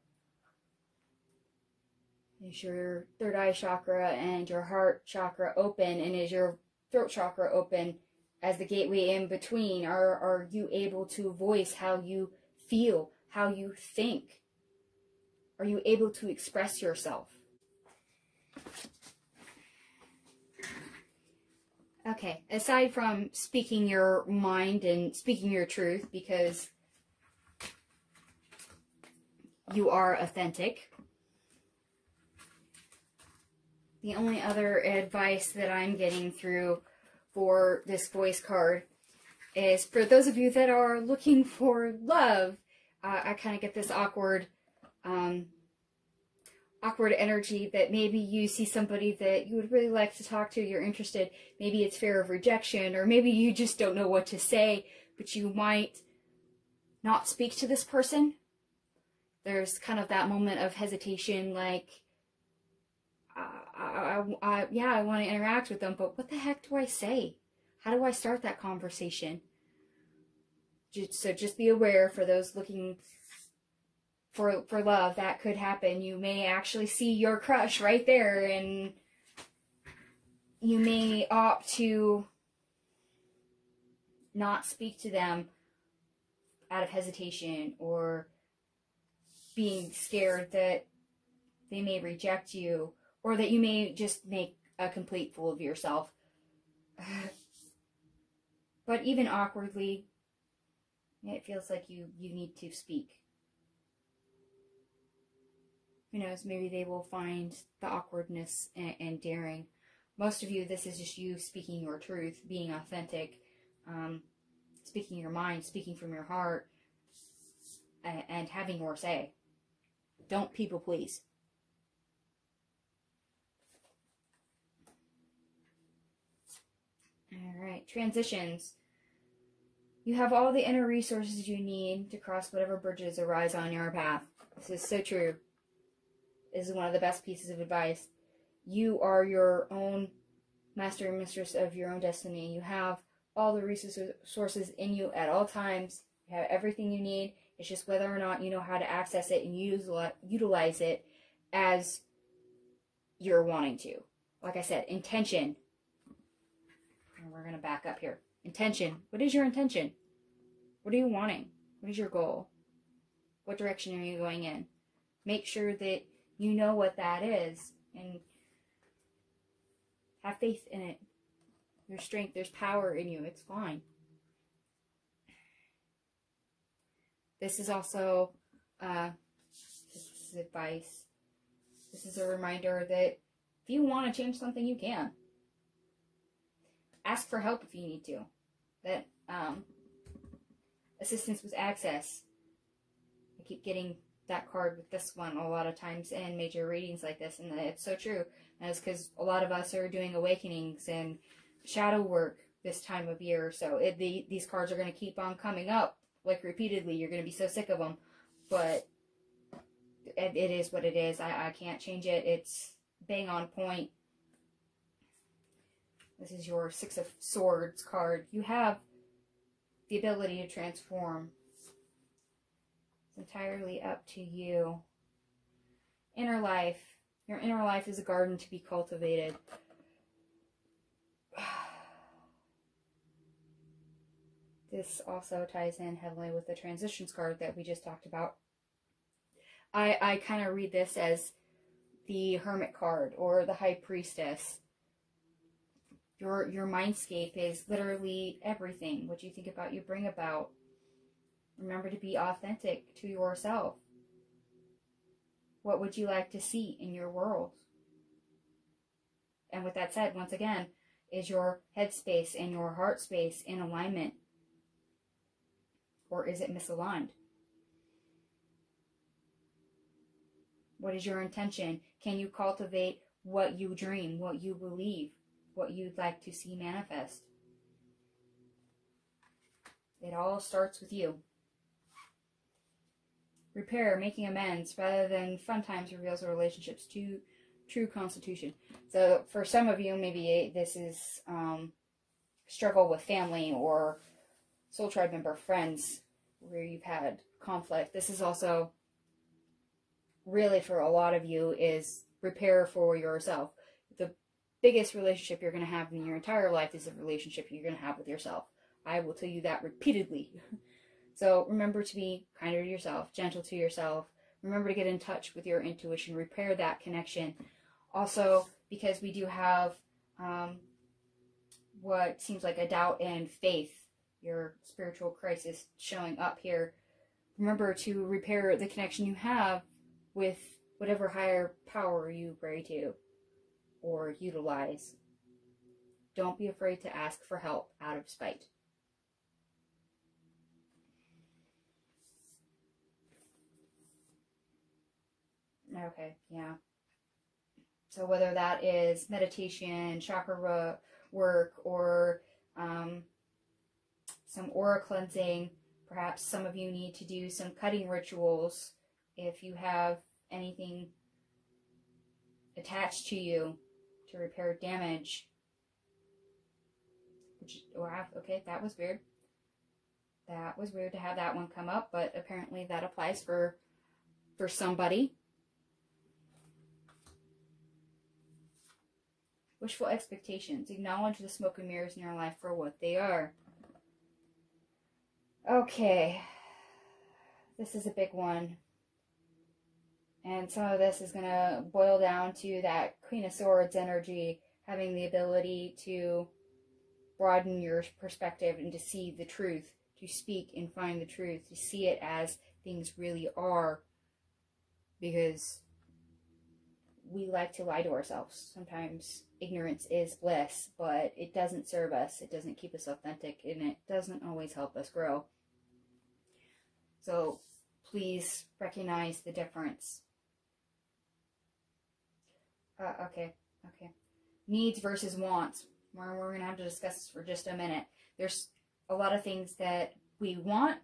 Is your third eye chakra and your heart chakra open? And is your throat chakra open as the gateway in between? Are you able to voice how you feel, how you think? Are you able to express yourself? Okay, aside from speaking your mind and speaking your truth, because you are authentic, the only other advice that I'm getting through for this voice card is for those of you that are looking for love. I kind of get this awkward energy that maybe you see somebody that you would really like to talk to, you're interested, maybe it's fear of rejection, or maybe you just don't know what to say, but you might not speak to this person. There's kind of that moment of hesitation, like, yeah, I want to interact with them, but what the heck do I say? How do I start that conversation? So just be aware, for those looking for love, that could happen. You may actually see your crush right there, and you may opt to not speak to them out of hesitation or being scared that they may reject you, or that you may just make a complete fool of yourself. But even awkwardly, it feels like you need to speak. Who knows, maybe they will find the awkwardness and daring. Most of you, this is just you speaking your truth, being authentic, speaking your mind, speaking from your heart, and having your say. Don't people please. Alright, transitions. You have all the inner resources you need to cross whatever bridges arise on your path. This is so true. This is one of the best pieces of advice. You are your own master and mistress of your own destiny. You have all the resources in you at all times. You have everything you need. It's just whether or not you know how to access it and utilize it as you're wanting to. Like I said, intention. And we're going to back up here. Intention. What is your intention? What are you wanting? What is your goal? What direction are you going in? Make sure that you know what that is, and have faith in it. There's strength, there's power in you. It's fine. This is also this is advice. This is a reminder that if you want to change something, you can. Ask for help if you need to. That assistance with access. I keep getting that card with this one a lot of times in major readings like this, and it's so true. And it's because a lot of us are doing awakenings and shadow work this time of year, so these cards are going to keep on coming up, like, repeatedly. You're going to be so sick of them, but it is what it is. I can't change it. It's bang on point. This is your Six of Swords card. You have the ability to transform. It's entirely up to you. Inner life. Your inner life is a garden to be cultivated. This also ties in heavily with the transitions card that we just talked about. I kind of read this as the Hermit card or the High Priestess. Your mindscape is literally everything. What you think about, you bring about. Remember to be authentic to yourself. What would you like to see in your world? And with that said, once again, is your headspace and your heart space in alignment? Or is it misaligned? What is your intention? Can you cultivate what you dream, what you believe, what you'd like to see manifest? It all starts with you. Repair, making amends, rather than fun times reveals a relationship's true constitution. So for some of you, maybe this is struggle with family or soul tribe member friends where you've had conflict. This is also really for a lot of you is repair for yourself. The biggest relationship you're going to have in your entire life is the relationship you're going to have with yourself. I will tell you that repeatedly. So remember to be kinder to yourself, gentle to yourself. Remember to get in touch with your intuition, repair that connection. Also, because we do have what seems like a doubt and faith, your spiritual crisis showing up here, remember to repair the connection you have with whatever higher power you pray to or utilize. Don't be afraid to ask for help out of spite. Okay, yeah. So whether that is meditation, chakra work, or some aura cleansing, perhaps some of you need to do some cutting rituals if you have anything attached to you to repair damage. Wow, okay, that was weird. That was weird to have that one come up, but apparently that applies for somebody. Wishful expectations. Acknowledge the smoke and mirrors in your life for what they are. Okay. This is a big one. And some of this is going to boil down to that Queen of Swords energy, having the ability to broaden your perspective and to see the truth, to speak and find the truth, to see it as things really are. Because we like to lie to ourselves. Sometimes ignorance is bliss, but it doesn't serve us. It doesn't keep us authentic, and it doesn't always help us grow. So please recognize the difference. Okay. Needs versus wants. We're going to have to discuss this for just a minute. There's a lot of things that we want,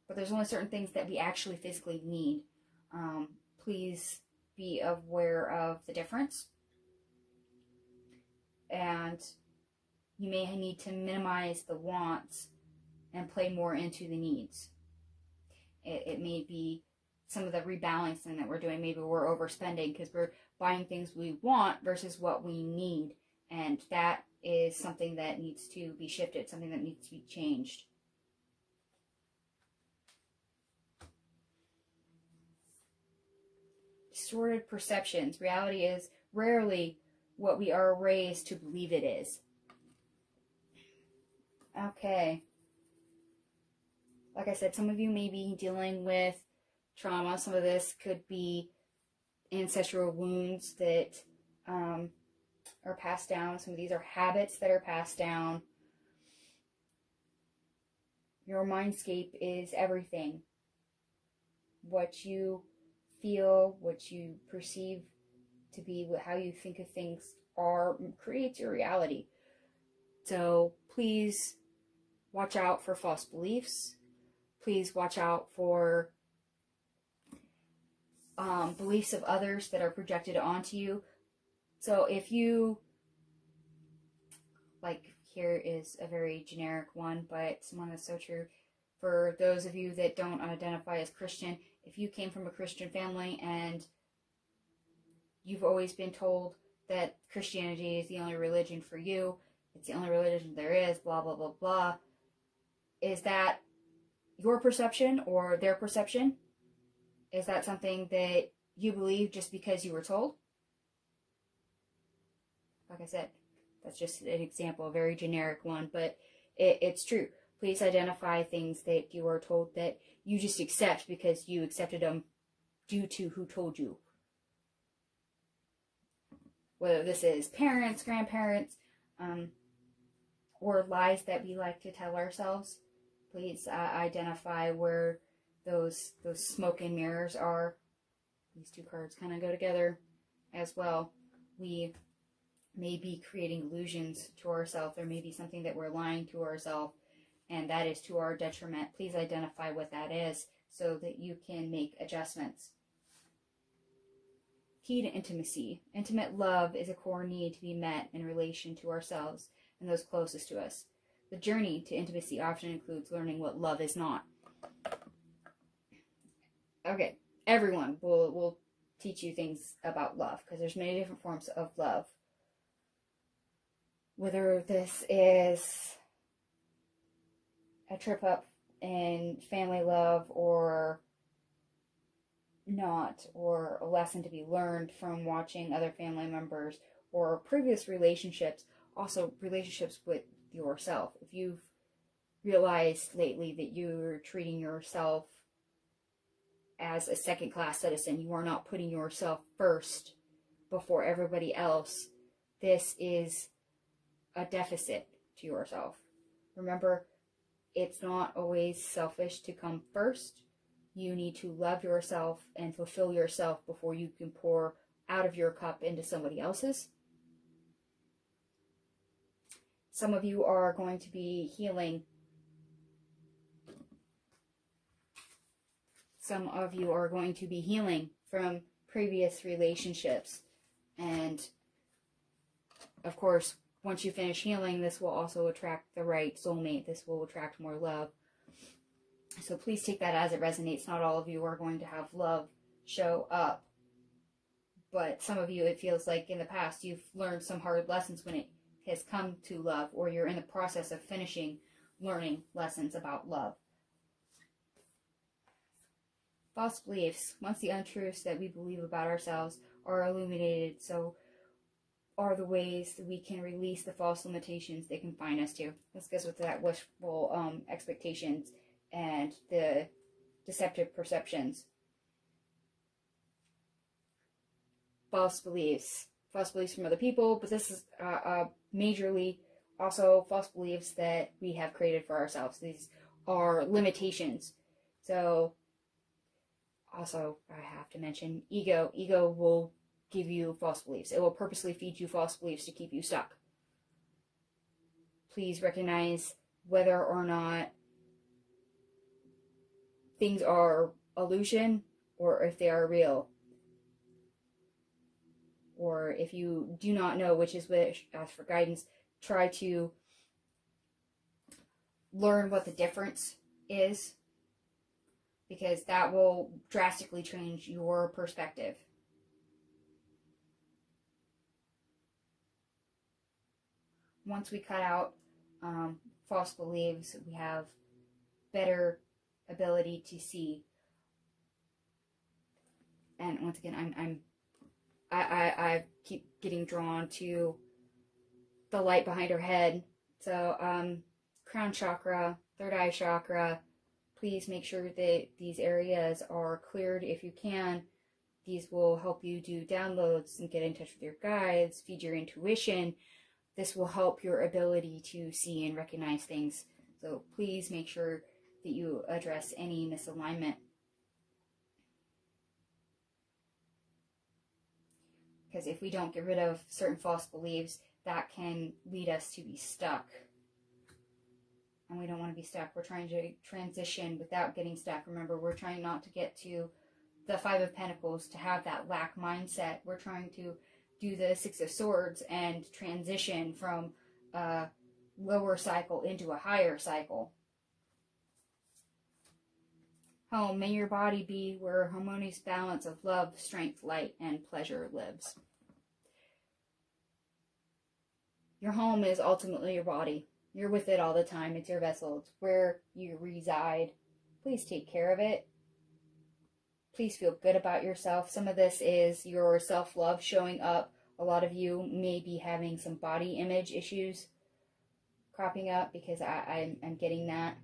but there's only certain things that we actually physically need. Please be aware of the difference. And you may need to minimize the wants and play more into the needs. It may be some of the rebalancing that we're doing. Maybe we're overspending because we're buying things we want versus what we need. And that is something that needs to be shifted, something that needs to be changed. Distorted perceptions. Reality is rarely what we are raised to believe it is. Okay. Like I said, some of you may be dealing with trauma. Some of this could be ancestral wounds that are passed down. Some of these are habits that are passed down. Your mindscape is everything. What you feel, what you perceive to be, how you think of things creates your reality. So please watch out for false beliefs. Please watch out for beliefs of others that are projected onto you. So if you, like, here is a very generic one, but it's one that's so true. For those of you that don't identify as Christian, if you came from a Christian family and you've always been told that Christianity is the only religion for you, it's the only religion there is, blah, blah, blah, blah, is that your perception or their perception? Is that something that you believe just because you were told? Like I said, that's just an example, a very generic one, but it's true. Please identify things that you are told that you just accept because you accepted them due to who told you. Whether this is parents, grandparents, or lies that we like to tell ourselves. Please identify where those smoke and mirrors are. These two cards kind of go together as well. We may be creating illusions to ourselves. There may be something that we're lying to ourselves. and that is to our detriment. Please identify what that is so that you can make adjustments. Key to intimacy. Intimate love is a core need to be met in relation to ourselves and those closest to us. The journey to intimacy often includes learning what love is not. Okay, everyone will teach you things about love, because there's many different forms of love. Whether this is a trip up in family love or not, or a lesson to be learned from watching other family members, or previous relationships, also relationships with yourself. If you've realized lately that you're treating yourself as a second-class citizen, you are not putting yourself first before everybody else, this is a deficit to yourself. Remember, it's not always selfish to come first. You need to love yourself and fulfill yourself before you can pour out of your cup into somebody else's. Some of you are going to be healing. Some of you are going to be healing from previous relationships. And, of course, once you finish healing, this will also attract the right soulmate. This will attract more love. So please take that as it resonates. Not all of you are going to have love show up. But some of you, it feels like in the past, you've learned some hard lessons when it has come to love, or you're in the process of finishing learning lessons about love. False beliefs. Once the untruths that we believe about ourselves are illuminated, so are the ways that we can release the false limitations they confine us to. This goes with that wishful expectations and the deceptive perceptions. False beliefs. False beliefs from other people, but this is majorly also false beliefs that we have created for ourselves. These are limitations. So, also, I have to mention ego. Ego will give you false beliefs. It will purposely feed you false beliefs to keep you stuck. Please recognize whether or not things are illusion or if they are real. Or if you do not know which is which, ask for guidance. Try to learn what the difference is, because that will drastically change your perspective. Once we cut out false beliefs, we have better ability to see. And once again, I keep getting drawn to the light behind her head. So, crown chakra, third eye chakra, please make sure that these areas are cleared if you can. These will help you do downloads and get in touch with your guides, feed your intuition. This will help your ability to see and recognize things. So please make sure that you address any misalignment. Because if we don't get rid of certain false beliefs, that can lead us to be stuck. And we don't want to be stuck. We're trying to transition without getting stuck. Remember, we're trying not to get to the Five of Pentacles to have that lack mindset. We're trying to do the Six of Swords and transition from a lower cycle into a higher cycle. Home, may your body be where a harmonious balance of love, strength, light, and pleasure lives. Your home is ultimately your body. You're with it all the time. It's your vessel. It's where you reside. Please take care of it. Please feel good about yourself. Some of this is your self-love showing up. A lot of you may be having some body image issues cropping up, because I'm getting that.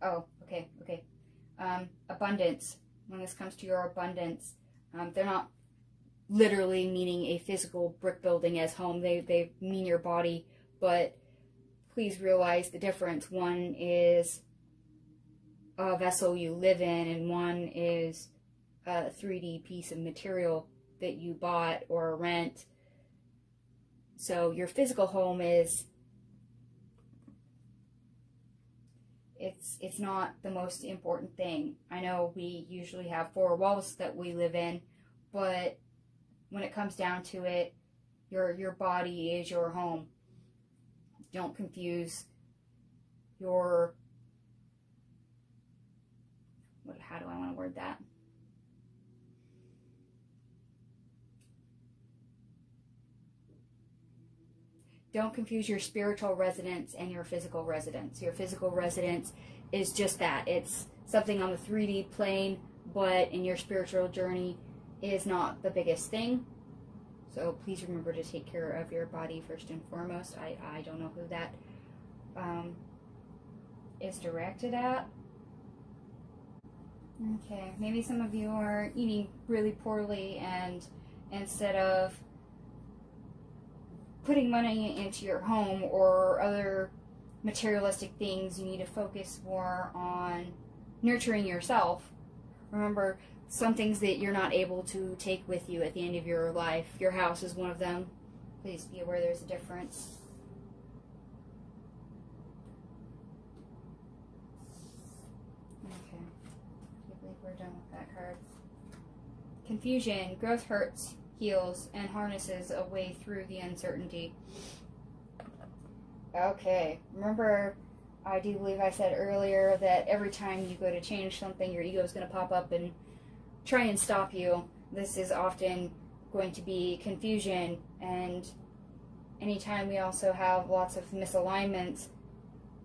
Oh, okay. Abundance. When this comes to your abundance, they're not literally meaning a physical brick building as home. They mean your body, but please realize the difference. One is a vessel you live in, and one is a 3D piece of material that you bought or rent. So your physical home is, it's not the most important thing. I know we usually have 4 walls that we live in, but when it comes down to it, your body is your home. Don't confuse your, how do I want to word that? Don't confuse your spiritual residence and your physical residence. Your physical residence is just that. It's something on the 3D plane, but in your spiritual journey is not the biggest thing. So please remember to take care of your body first and foremost. I don't know who that is directed at. Okay, maybe some of you are eating really poorly, and instead of putting money into your home or other materialistic things, you need to focus more on nurturing yourself. Remember, some things that you're not able to take with you at the end of your life. Your house is one of them. Please be aware there's a difference. Okay, I believe we're done with that card. Confusion. Growth hurts, heals, and harnesses a way through the uncertainty. Okay, remember, I do believe I said earlier that every time you go to change something, your ego is going to pop up and try and stop you. This is often going to be confusion, and anytime we also have lots of misalignments,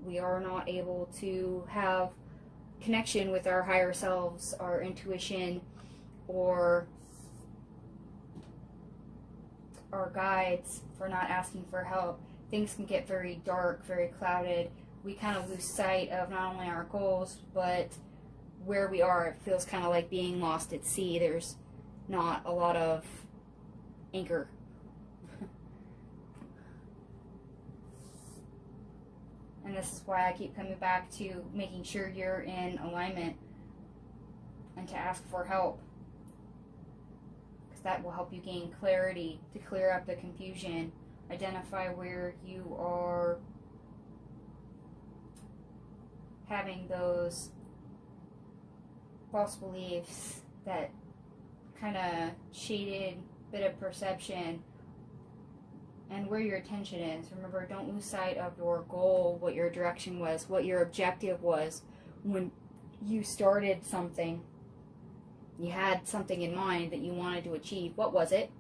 we are not able to have connection with our higher selves, our intuition, or our guides for not asking for help. Things can get very dark, very clouded. We kind of lose sight of not only our goals, but where we are. It feels kind of like being lost at sea. There's not a lot of anchor. And this is why I keep coming back to making sure you're in alignment and to ask for help, because that will help you gain clarity, to clear up the confusion, identify where you are having those false beliefs, that kind of shaded bit of perception, and where your attention is. Remember, don't lose sight of your goal, what your direction was, what your objective was when you started something. You had something in mind that you wanted to achieve. What was it?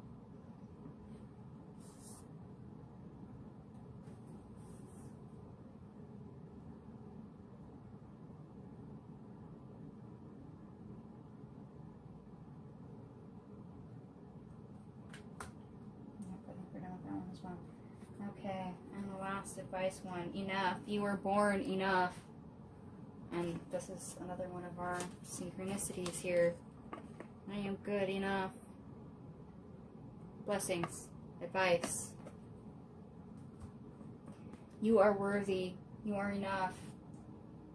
Okay, and the last advice one, enough. You were born enough. And this is another one of our synchronicities here. I am good enough. Blessings. Advice. You are worthy. You are enough.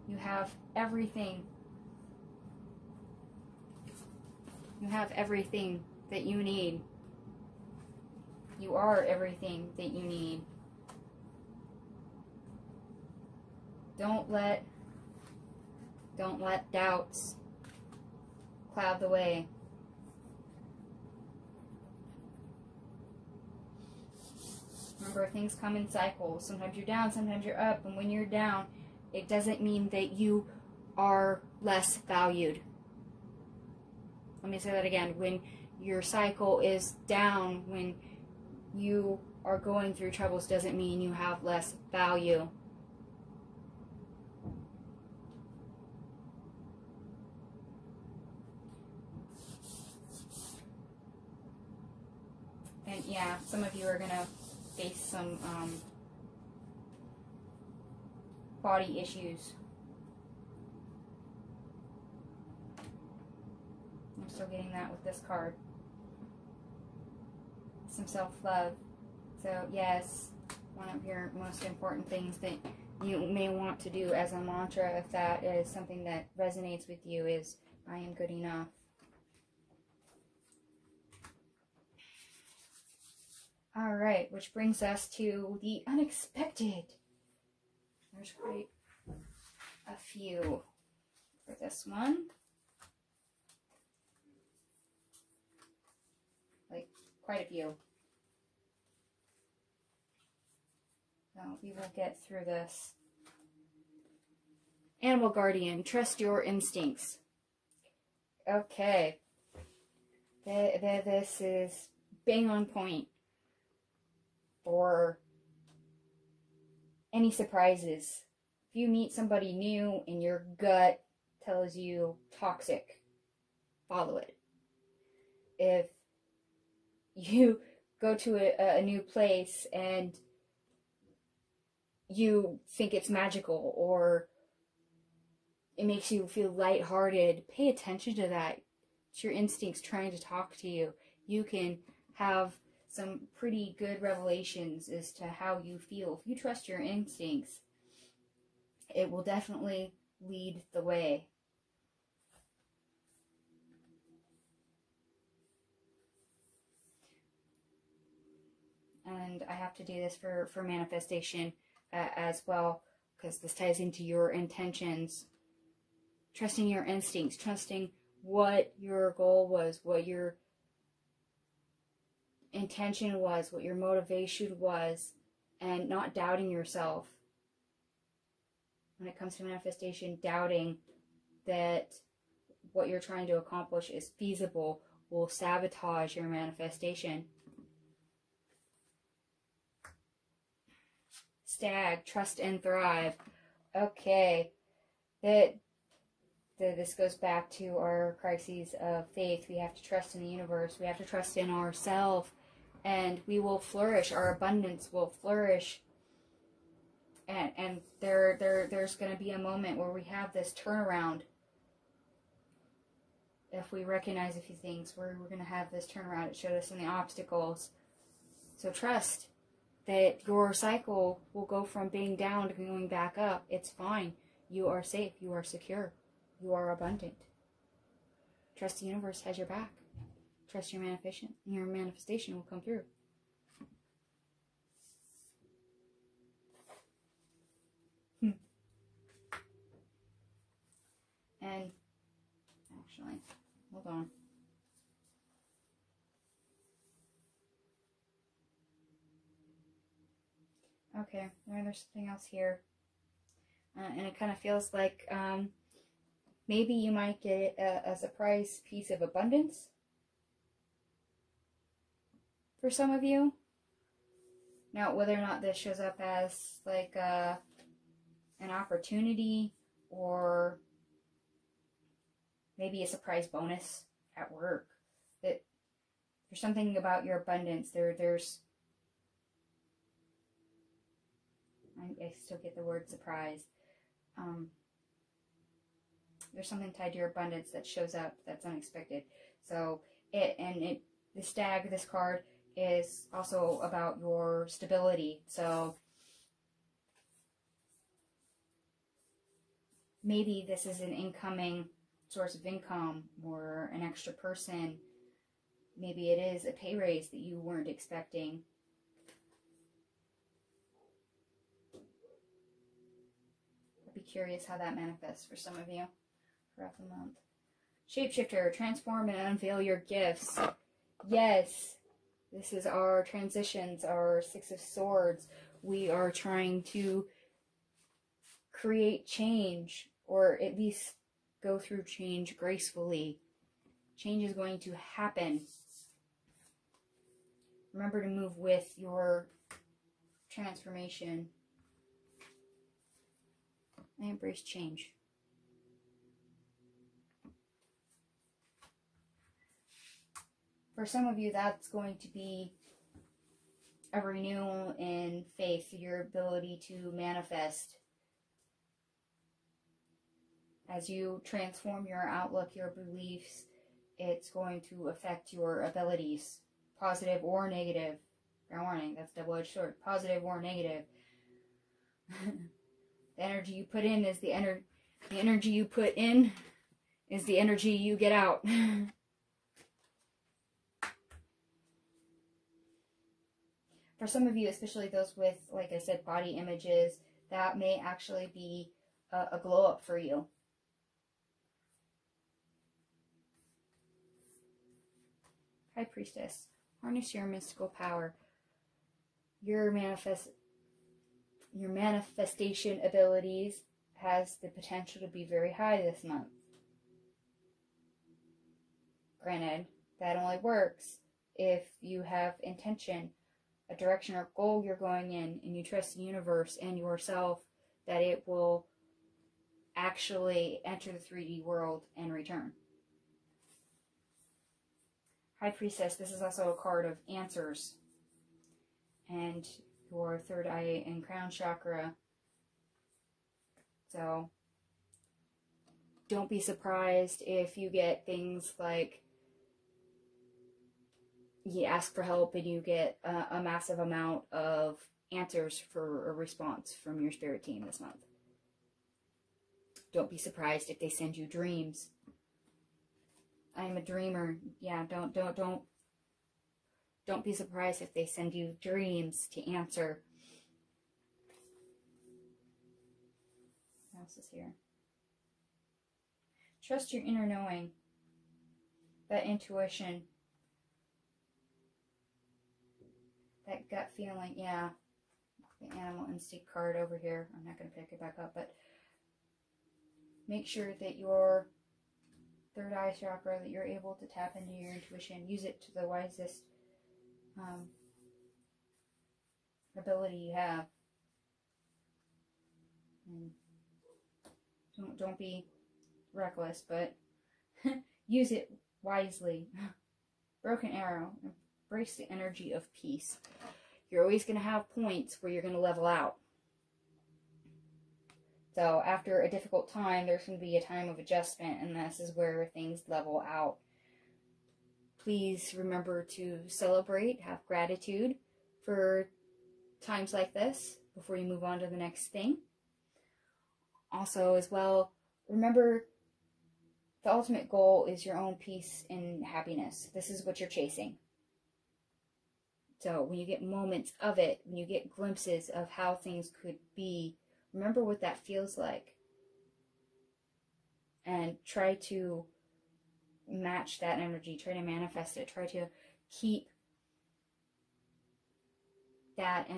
You have everything. You have everything that you need. You are everything that you need. Don't let doubts cloud the way. Remember, things come in cycles. Sometimes you're down, sometimes you're up. And when you're down, it doesn't mean that you are less valued. Let me say that again. When your cycle is down, when you are going through troubles, doesn't mean you have less value. And yeah, some of you are going to face some body issues. I'm still getting that with this card. Some self-love. So yes, one of your most important things that you may want to do as a mantra, if that is something that resonates with you, is I am good enough. All right, which brings us to the unexpected. There's quite a few for this one. Like, quite a few. So we will get through this. Animal Guardian, trust your instincts. Okay. This is bang on point for any surprises. If you meet somebody new and your gut tells you toxic, follow it. If you go to a new place and you think it's magical or it makes you feel lighthearted, pay attention to that. It's your instincts trying to talk to you. You can have some pretty good revelations as to how you feel. If you trust your instincts, it will definitely lead the way. And I have to do this for manifestation as well, because this ties into your intentions. Trusting your instincts, trusting what your goal was, what your intention was, what your motivation was, and not doubting yourself. When it comes to manifestation, doubting that what you're trying to accomplish is feasible will sabotage your manifestation. Stag, trust and thrive. Okay, this goes back to our crises of faith. We have to trust in the universe. We have to trust in ourselves, and we will flourish. Our abundance will flourish. And there's going to be a moment where we have this turnaround. If we recognize a few things, we're going to have this turnaround. It showed us in the obstacles. So trust that your cycle will go from being down to going back up. It's fine. You are safe. You are secure. You are abundant. Trust the universe has your back. Trust your manifestation. Your manifestation will come through. And actually, hold on. Okay, there's something else here. And it kind of feels like maybe you might get a surprise piece of abundance for some of you. Now, whether or not this shows up as like an opportunity or maybe a surprise bonus at work, that there's something about your abundance. There's I still get the word surprise. There's something tied to your abundance that shows up that's unexpected. So the stag, this card, is also about your stability. So maybe this is an incoming source of income or an extra person. Maybe it is a pay raise that you weren't expecting. I'd be curious how that manifests for some of you throughout the month. Shapeshifter, transform and unveil your gifts. Yes, this is our transitions, our Six of Swords. We are trying to create change, or at least go through change gracefully. Change is going to happen. Remember to move with your transformation. I embrace change. For some of you, that's going to be a renewal in faith, your ability to manifest. As you transform your outlook, your beliefs, it's going to affect your abilities, positive or negative. Fair warning, that's a double-edged sword. Positive or negative. The energy you put in is the energy you put in is the energy you get out. for some of you, especially those with, like I said, body images, that may actually be a glow up for you. High Priestess, harness your mystical power. Your manifestation abilities has the potential to be very high this month. Granted, that only works if you have intention, a direction or goal you're going in, and you trust the universe and yourself that it will actually enter the 3D world and return. High Priestess, this is also a card of answers. And your third eye and crown chakra. So don't be surprised if you get things like you ask for help and you get a massive amount of answers for a response from your spirit team this month. Don't be surprised if they send you dreams. I am a dreamer. Yeah, don't be surprised if they send you dreams to answer. What else is here? Trust your inner knowing. That intuition. That gut feeling. Yeah. The animal instinct card over here. I'm not going to pick it back up, but make sure that your third eye chakra, that you're able to tap into your intuition. Use it to the wisest ability you have. And don't be reckless, but use it wisely. Broken arrow. Embrace the energy of peace. You're always going to have points where you're going to level out. So after a difficult time, there's going to be a time of adjustment, and this is where things level out. Please remember to celebrate, have gratitude for times like this before you move on to the next thing. Also, as well, remember the ultimate goal is your own peace and happiness. This is what you're chasing. So when you get moments of it, when you get glimpses of how things could be, remember what that feels like. And try to match that energy. Try to manifest it. Try to keep that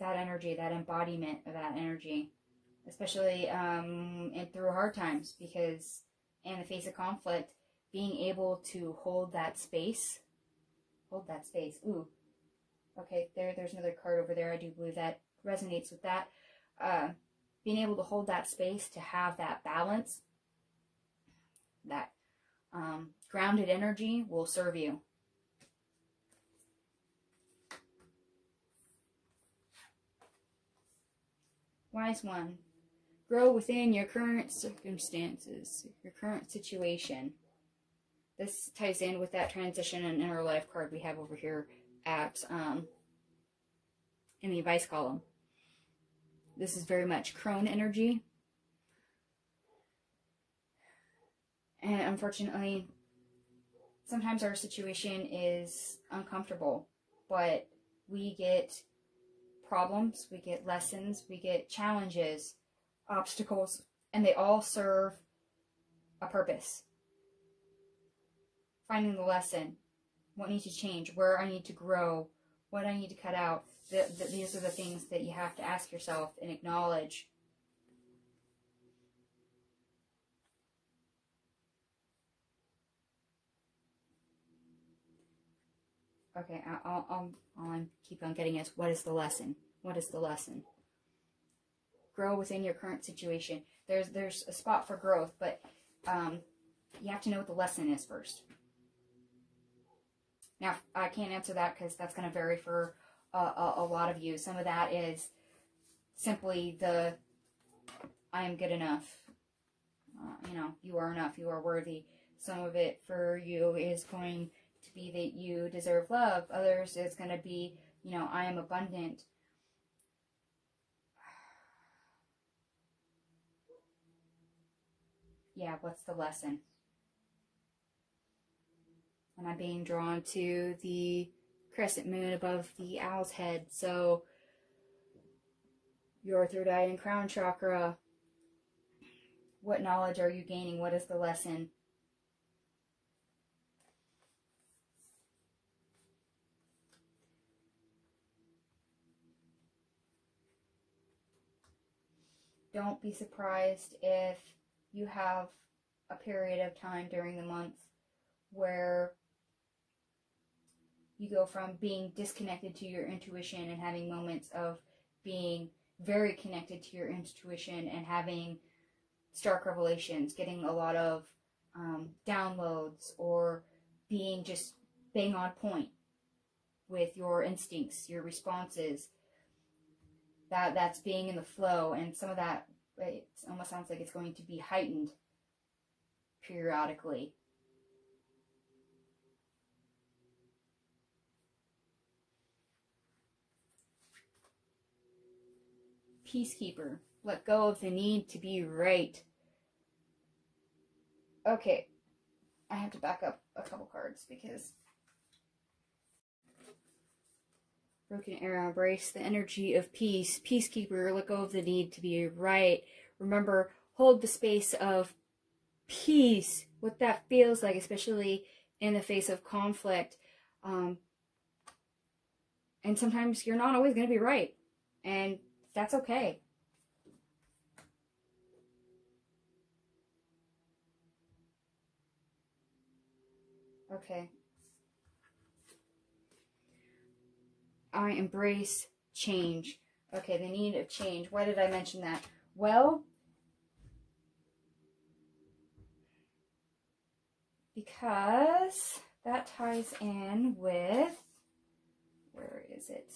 energy, that embodiment of that energy. Especially and through hard times, because in the face of conflict, being able to hold that space. Hold that space. Ooh. Okay, there's another card over there. I do believe that resonates with that. Being able to hold that space, to have that balance, that grounded energy will serve you. Wise one. Grow within your current circumstances, your current situation. This ties in with that transition and inner life card we have over here at in the advice column. This is very much crone energy. And unfortunately, sometimes our situation is uncomfortable, but we get problems, we get lessons, we get challenges, obstacles, and they all serve a purpose. Finding the lesson, what needs to change, where I need to grow, what I need to cut out. These are the things that you have to ask yourself and acknowledge. Okay, all I keep on getting is, what is the lesson? What is the lesson? Grow within your current situation. There's a spot for growth, but you have to know what the lesson is first. Now, I can't answer that because that's going to vary for a lot of you. Some of that is simply the, I am good enough. You know, you are enough. You are worthy. Some of it for you is going to be that you deserve love. Others is going to be, you know, I am abundant. Yeah, what's the lesson? And I'm being drawn to the crescent moon above the owl's head. So your third eye and crown chakra, what knowledge are you gaining? What is the lesson? Don't be surprised if you have a period of time during the month where you go from being disconnected to your intuition and having moments of being very connected to your intuition and having stark revelations, getting a lot of downloads, or being just bang on point with your instincts, your responses. That's being in the flow, and some of that, it almost sounds like it's going to be heightened periodically. Peacekeeper. Let go of the need to be right. Okay, I have to back up a couple cards because Broken Arrow, embrace the energy of peace. Peacekeeper, let go of the need to be right. Remember, hold the space of peace, what that feels like, especially in the face of conflict. And sometimes you're not always going to be right, and that's okay. Okay. I embrace change. Okay, the need of change. Why did I mention that? Well, because that ties in with, where is it?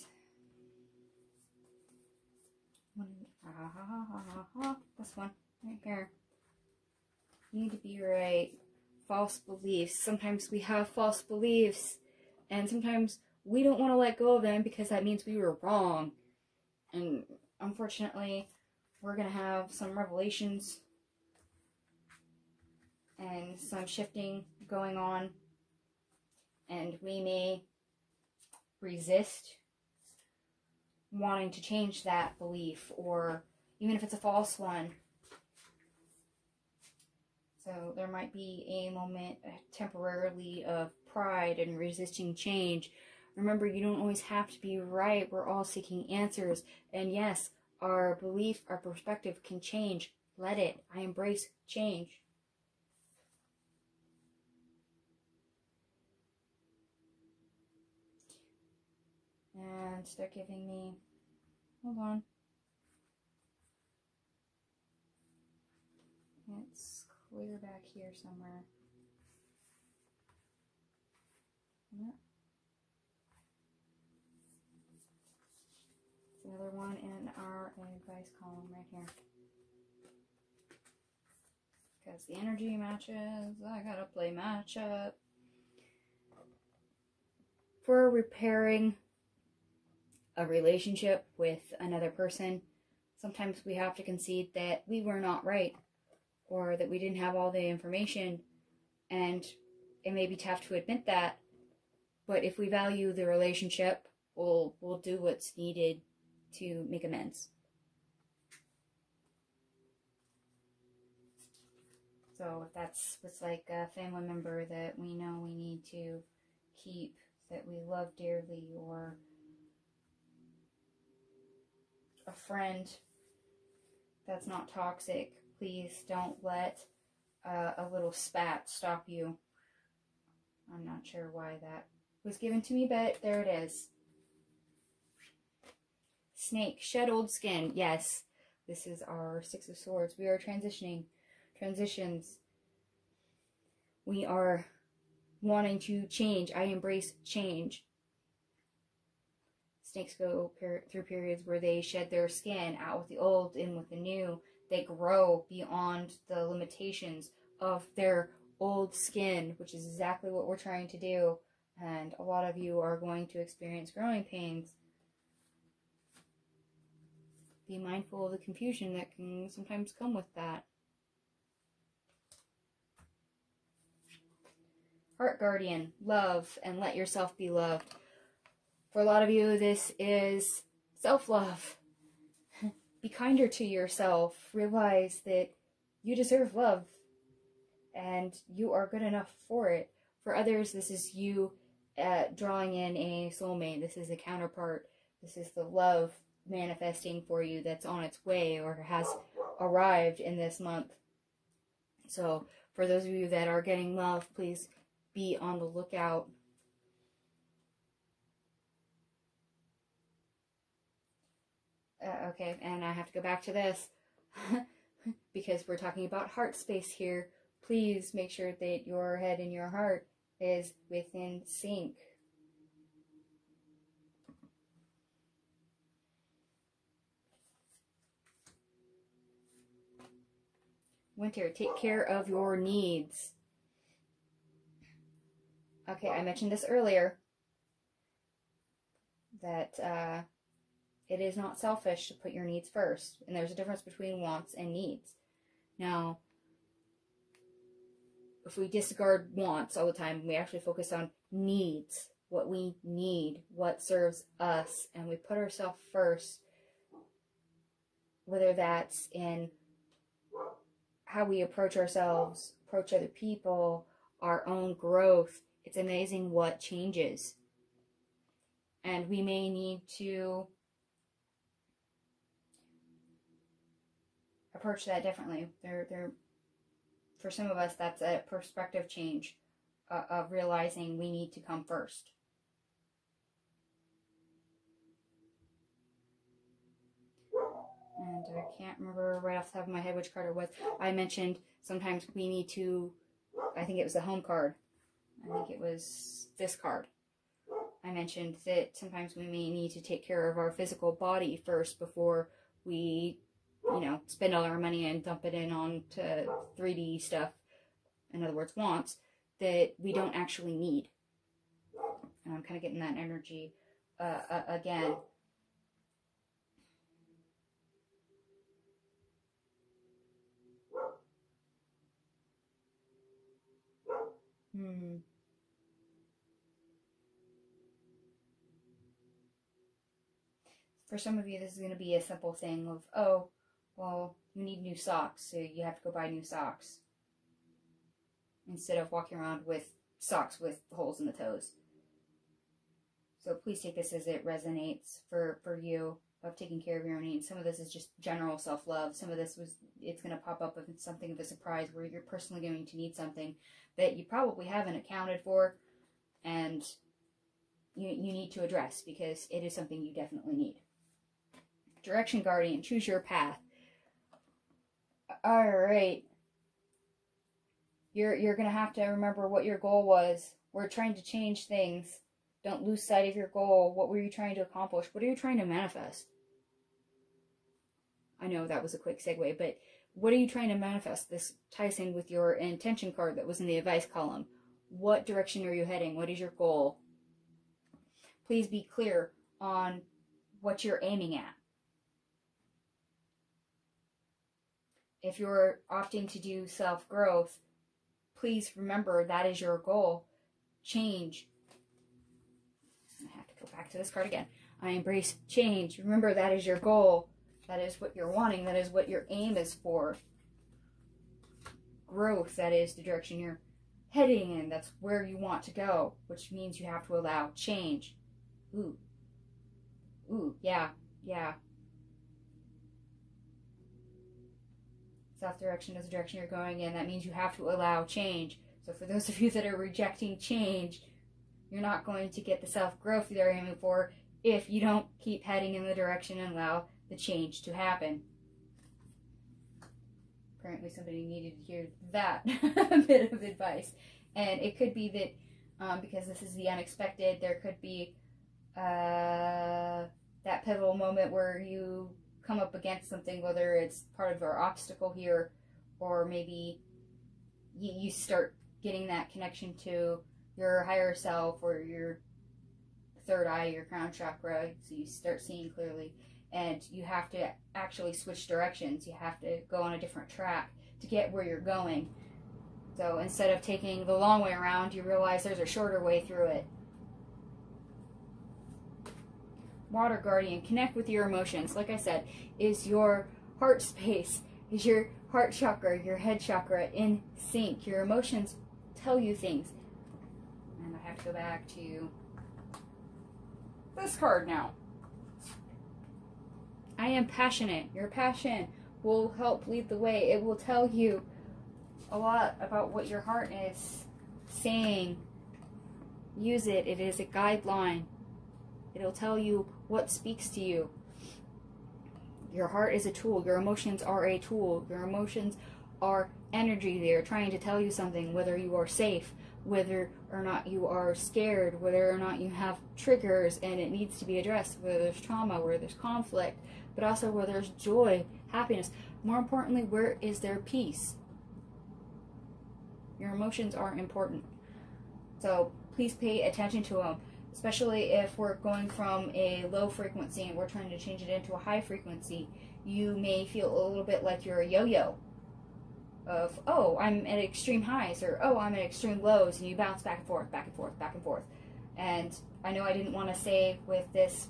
This one, right here. You need to be right. False beliefs. Sometimes we have false beliefs, and sometimes we don't want to let go of them because that means we were wrong. And unfortunately, we're going to have some revelations and some shifting going on, and we may resist wanting to change that belief, or even if it's a false one. So there might be a moment temporarily of pride and resisting change. Remember, you don't always have to be right. We're all seeking answers. And yes, our belief, our perspective can change. Let it. I embrace change. And they're giving me, hold on. It's clear back here somewhere. Yeah. Another one in our advice column right here. Because the energy matches, I gotta play matchup. For repairing a relationship with another person, sometimes we have to concede that we were not right, or that we didn't have all the information, and it may be tough to admit that, but if we value the relationship, we'll do what's needed to make amends. So if that's what's like a family member that we know we need to keep, that we love dearly, or a friend that's not toxic, please don't let a little spat stop you. I'm not sure why that was given to me, but there it is. Snake, shed old skin. Yes, this is our Six of Swords. We are transitioning. Transitions. We are wanting to change. I embrace change. Snakes go through periods where they shed their skin, out with the old, in with the new. They grow beyond the limitations of their old skin, which is exactly what we're trying to do. And a lot of you are going to experience growing pains. Be mindful of the confusion that can sometimes come with that. Heart Guardian, love and let yourself be loved. For a lot of you, this is self-love. Be kinder to yourself. Realize that you deserve love and you are good enough for it. For others, this is you drawing in a soulmate. This is a counterpart. This is the love manifesting for you that's on its way or has arrived in this month. So for those of you that are getting love, please be on the lookout. Okay, and I have to go back to this because we're talking about heart space here. Please make sure that your head and your heart is within sync. Winter, take care of your needs. Okay, I mentioned this earlier, that it is not selfish to put your needs first. And there's a difference between wants and needs. Now, if we disregard wants all the time, we actually focus on needs, what we need, what serves us, and we put ourselves first, whether that's in how we approach ourselves, approach other people, our own growth. It's amazing what changes. And we may need to approach that differently. For some of us, that's a perspective change of realizing we need to come first. And I can't remember right off the top of my head which card it was. I mentioned sometimes we need to, I think it was the home card. I think it was this card. I mentioned that sometimes we may need to take care of our physical body first before we, you know, spend all our money and dump it in onto 3D stuff. In other words, wants that we don't actually need. And I'm kind of getting that energy again. For some of you, this is going to be a simple thing of, oh, well, you need new socks, so you have to go buy new socks. Instead of walking around with socks with holes in the toes. So please take this as it resonates for you of taking care of your own needs. Some of this is just general self-love. Some of this it's going to pop up with something of a surprise where you're personally going to need something that you probably haven't accounted for and you need to address because it is something you definitely need. Direction Guardian, choose your path. Alright. You're going to have to remember what your goal was. We're trying to change things. Don't lose sight of your goal. What were you trying to accomplish? What are you trying to manifest? I know that was a quick segue, but what are you trying to manifest? This ties in with your intention card that was in the advice column. What direction are you heading? What is your goal? Please be clear on what you're aiming at. If you're opting to do self-growth, please remember that is your goal. Change. I have to go back to this card again. I embrace change. Remember that is your goal. That is what you're wanting. That is what your aim is for. Growth, that is the direction you're heading in. That's where you want to go, which means you have to allow change. Ooh, yeah. South direction is the direction you're going in. That means you have to allow change. So for those of you that are rejecting change, you're not going to get the self-growth they're aiming for if you don't keep heading in the direction and allow the change to happen. Apparently somebody needed to hear that bit of advice. And it could be that, because this is the unexpected, there could be that pivotal moment where you come up against something, whether it's part of our obstacle here, or maybe you start getting that connection to your higher self or your third eye, your crown chakra, so you start seeing clearly, and you have to actually switch directions. You have to go on a different track to get where you're going. So instead of taking the long way around, you realize there's a shorter way through it. water guardian. Connect with your emotions. Like I said, is your heart space, is your heart chakra, your head chakra in sync? Your emotions tell you things. And I have to go back to this card now. I am passionate. Your passion will help lead the way. It will tell you a lot about what your heart is saying. Use it. It is a guideline. It'll tell you what speaks to you. Your heart is a tool. Your emotions are a tool. Your emotions are energy. They are trying to tell you something, whether you are safe, whether or not you are scared, whether or not you have triggers and it needs to be addressed, whether there's trauma, where there's conflict, but also where there's joy, happiness. More importantly, where is there peace? Your emotions are important. So please pay attention to them, especially if we're going from a low frequency and we're trying to change it into a high frequency. You may feel a little bit like you're a yo-yo of, oh, I'm at extreme highs, or oh, I'm at extreme lows, and you bounce back and forth, back and forth, back and forth. And I know I didn't want to say with this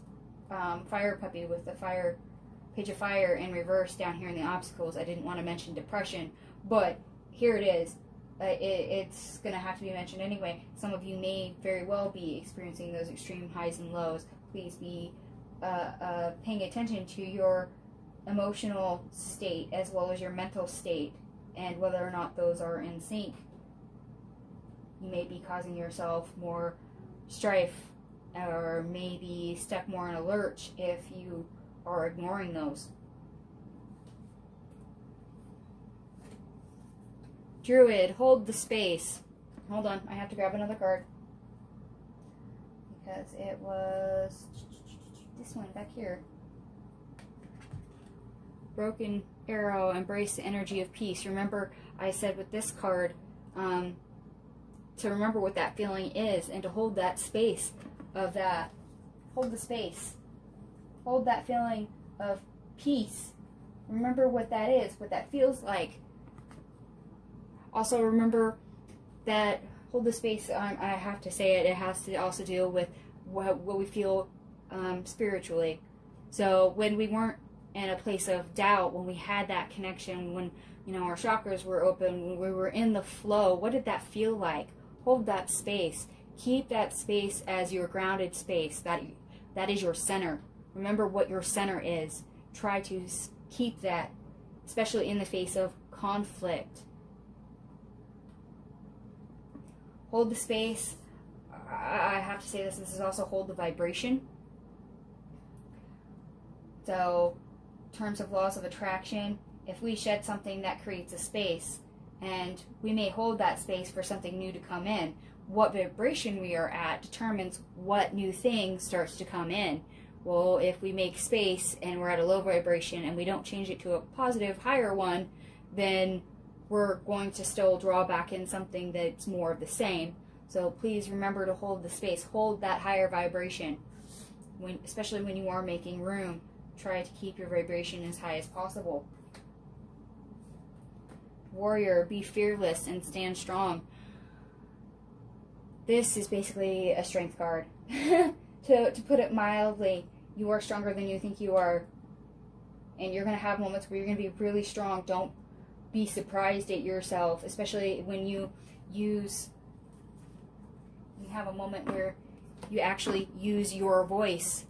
fire puppy, with the fire page of fire in reverse down here in the obstacles, I didn't want to mention depression, but here it is. It's going to have to be mentioned anyway. Some of you may very well be experiencing those extreme highs and lows. Please be paying attention to your emotional state as well as your mental state, and whether or not those are in sync. You may be causing yourself more strife, or maybe stuck more in a lurch if you are ignoring those. Druid, hold the space. Hold on, I have to grab another card. Because it was this one back here. Broken Arrow, embrace the energy of peace. Remember, I said with this card, to remember what that feeling is and to hold that space of that. Hold the space. Hold that feeling of peace. Remember what that is, what that feels like. Also remember that, hold the space, I have to say it has to also deal with what we feel spiritually. So when we weren't in a place of doubt, when we had that connection, when our chakras were open, when we were in the flow, what did that feel like? Hold that space. Keep that space as your grounded space. That is your center. Remember what your center is. Try to keep that, especially in the face of conflict. Hold the space. I have to say this is also hold the vibration. So, in terms of laws of attraction, if we shed something, that creates a space, and we may hold that space for something new to come in. What vibration we are at determines what new thing starts to come in. Well, if we make space and we're at a low vibration and we don't change it to a positive, higher one, then we're going to still draw back in something that's more of the same. So please remember to hold the space. Hold that higher vibration, especially when you are making room. Try to keep your vibration as high as possible. Warrior, be fearless and stand strong. This is basically a strength card. To put it mildly, you are stronger than you think you are. And you're going to have moments where you're going to be really strong. Don't be surprised at yourself, especially when you have a moment where you actually use your voice.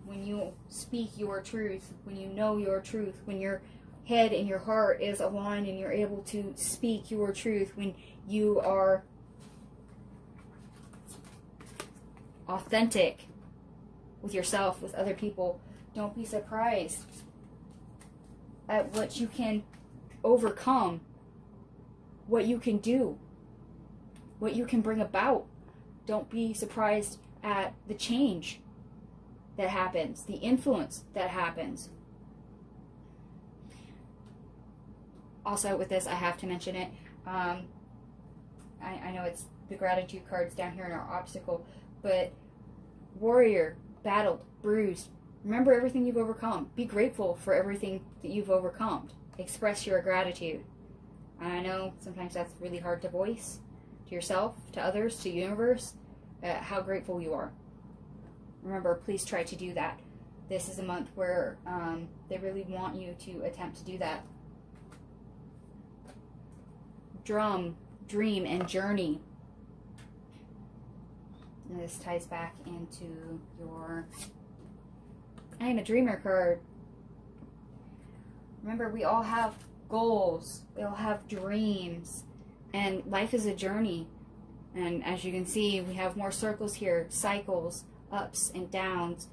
When you speak your truth, when you know your truth, when your head and your heart is aligned and you're able to speak your truth, when you are authentic with yourself, with other people, don't be surprised at what you can overcome, what you can do, what you can bring about. Don't be surprised at the change that happens, the influence that happens. Also with this, I have to mention it, I know it's the gratitude cards down here in our obstacle, but warrior, battled, bruised. Remember everything you've overcome. Be grateful for everything that you've overcome. Express your gratitude. And I know sometimes that's really hard to voice to yourself, to others, to the universe, how grateful you are. Remember, please try to do that. This is a month where they really want you to attempt to do that. Drum, dream, and journey. And this ties back into your I am a dreamer card. Remember, we all have goals. We all have dreams. And life is a journey. And as you can see, we have more circles here, cycles, ups and downs.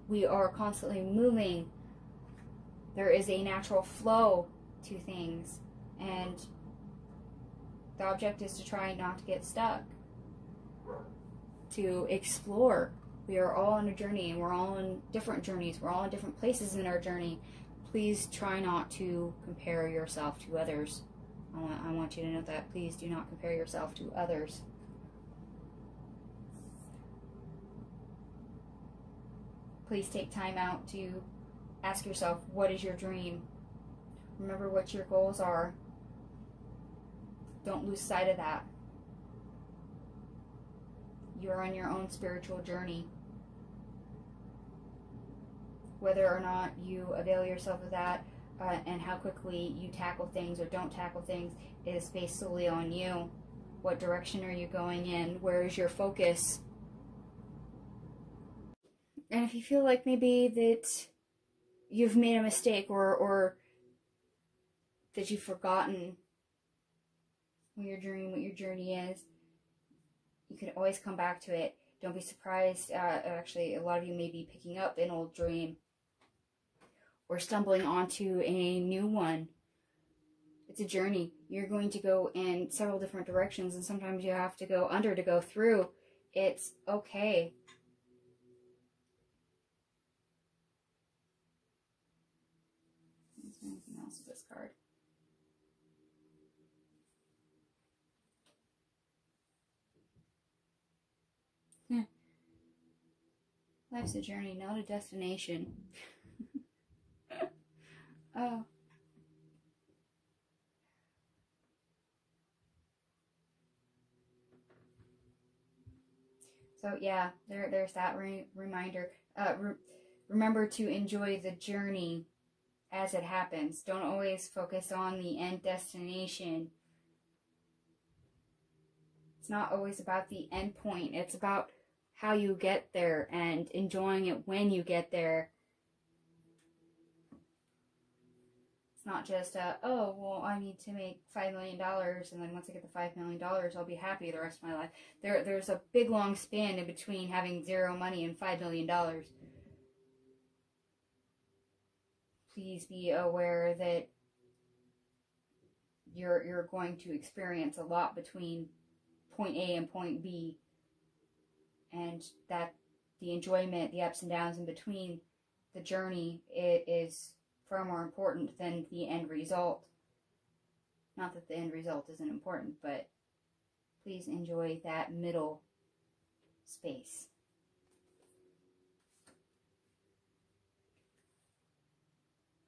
We are constantly moving. There is a natural flow to things. And the object is to try not to get stuck. To explore. We are all on a journey, and we're all on different journeys. We're all in different places in our journey. Please try not to compare yourself to others. I want you to know that. Please do not compare yourself to others. Please take time out to ask yourself, what is your dream? Remember what your goals are. Don't lose sight of that. You're on your own spiritual journey. Whether or not you avail yourself of that and how quickly you tackle things or don't tackle things is based solely on you. What direction are you going in? Where is your focus? And if you feel like maybe that you've made a mistake or that you've forgotten what your journey is, you can always come back to it. Don't be surprised. Actually, a lot of you may be picking up an old dream or stumbling onto a new one. It's a journey. You're going to go in several different directions, and sometimes you have to go under to go through. It's okay. Is there anything else with this card? Life's a journey, not a destination. Oh. So yeah, there's that reminder. Remember to enjoy the journey as it happens. Don't always focus on the end destination. It's not always about the end point. It's about how you get there and enjoying it when you get there. It's not just, oh, well, I need to make $5 million, and then once I get the $5 million, I'll be happy the rest of my life. There's a big, long span in between having zero money and $5 million. Please be aware that you're going to experience a lot between point A and point B. And that the enjoyment, the ups and downs in between the journey, it is far more important than the end result. Not that the end result isn't important, but please enjoy that middle space.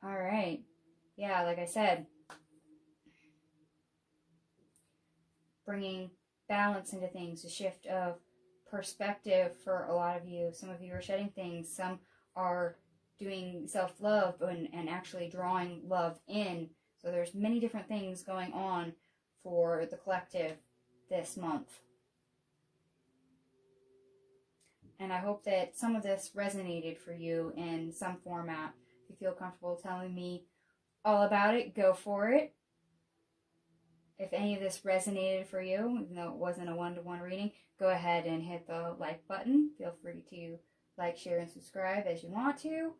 Alright. Yeah, like I said, bringing balance into things, a shift of perspective for a lot of you. Some of you are shedding things. Some are doing self-love and actually drawing love in. So there's many different things going on for the collective this month. And I hope that some of this resonated for you in some format. If you feel comfortable telling me all about it, go for it. If any of this resonated for you, even though it wasn't a one-to-one reading, go ahead and hit the like button. Feel free to like, share, and subscribe as you want to.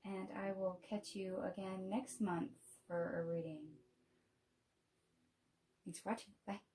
And I will catch you again next month for a reading. Thanks for watching. Bye.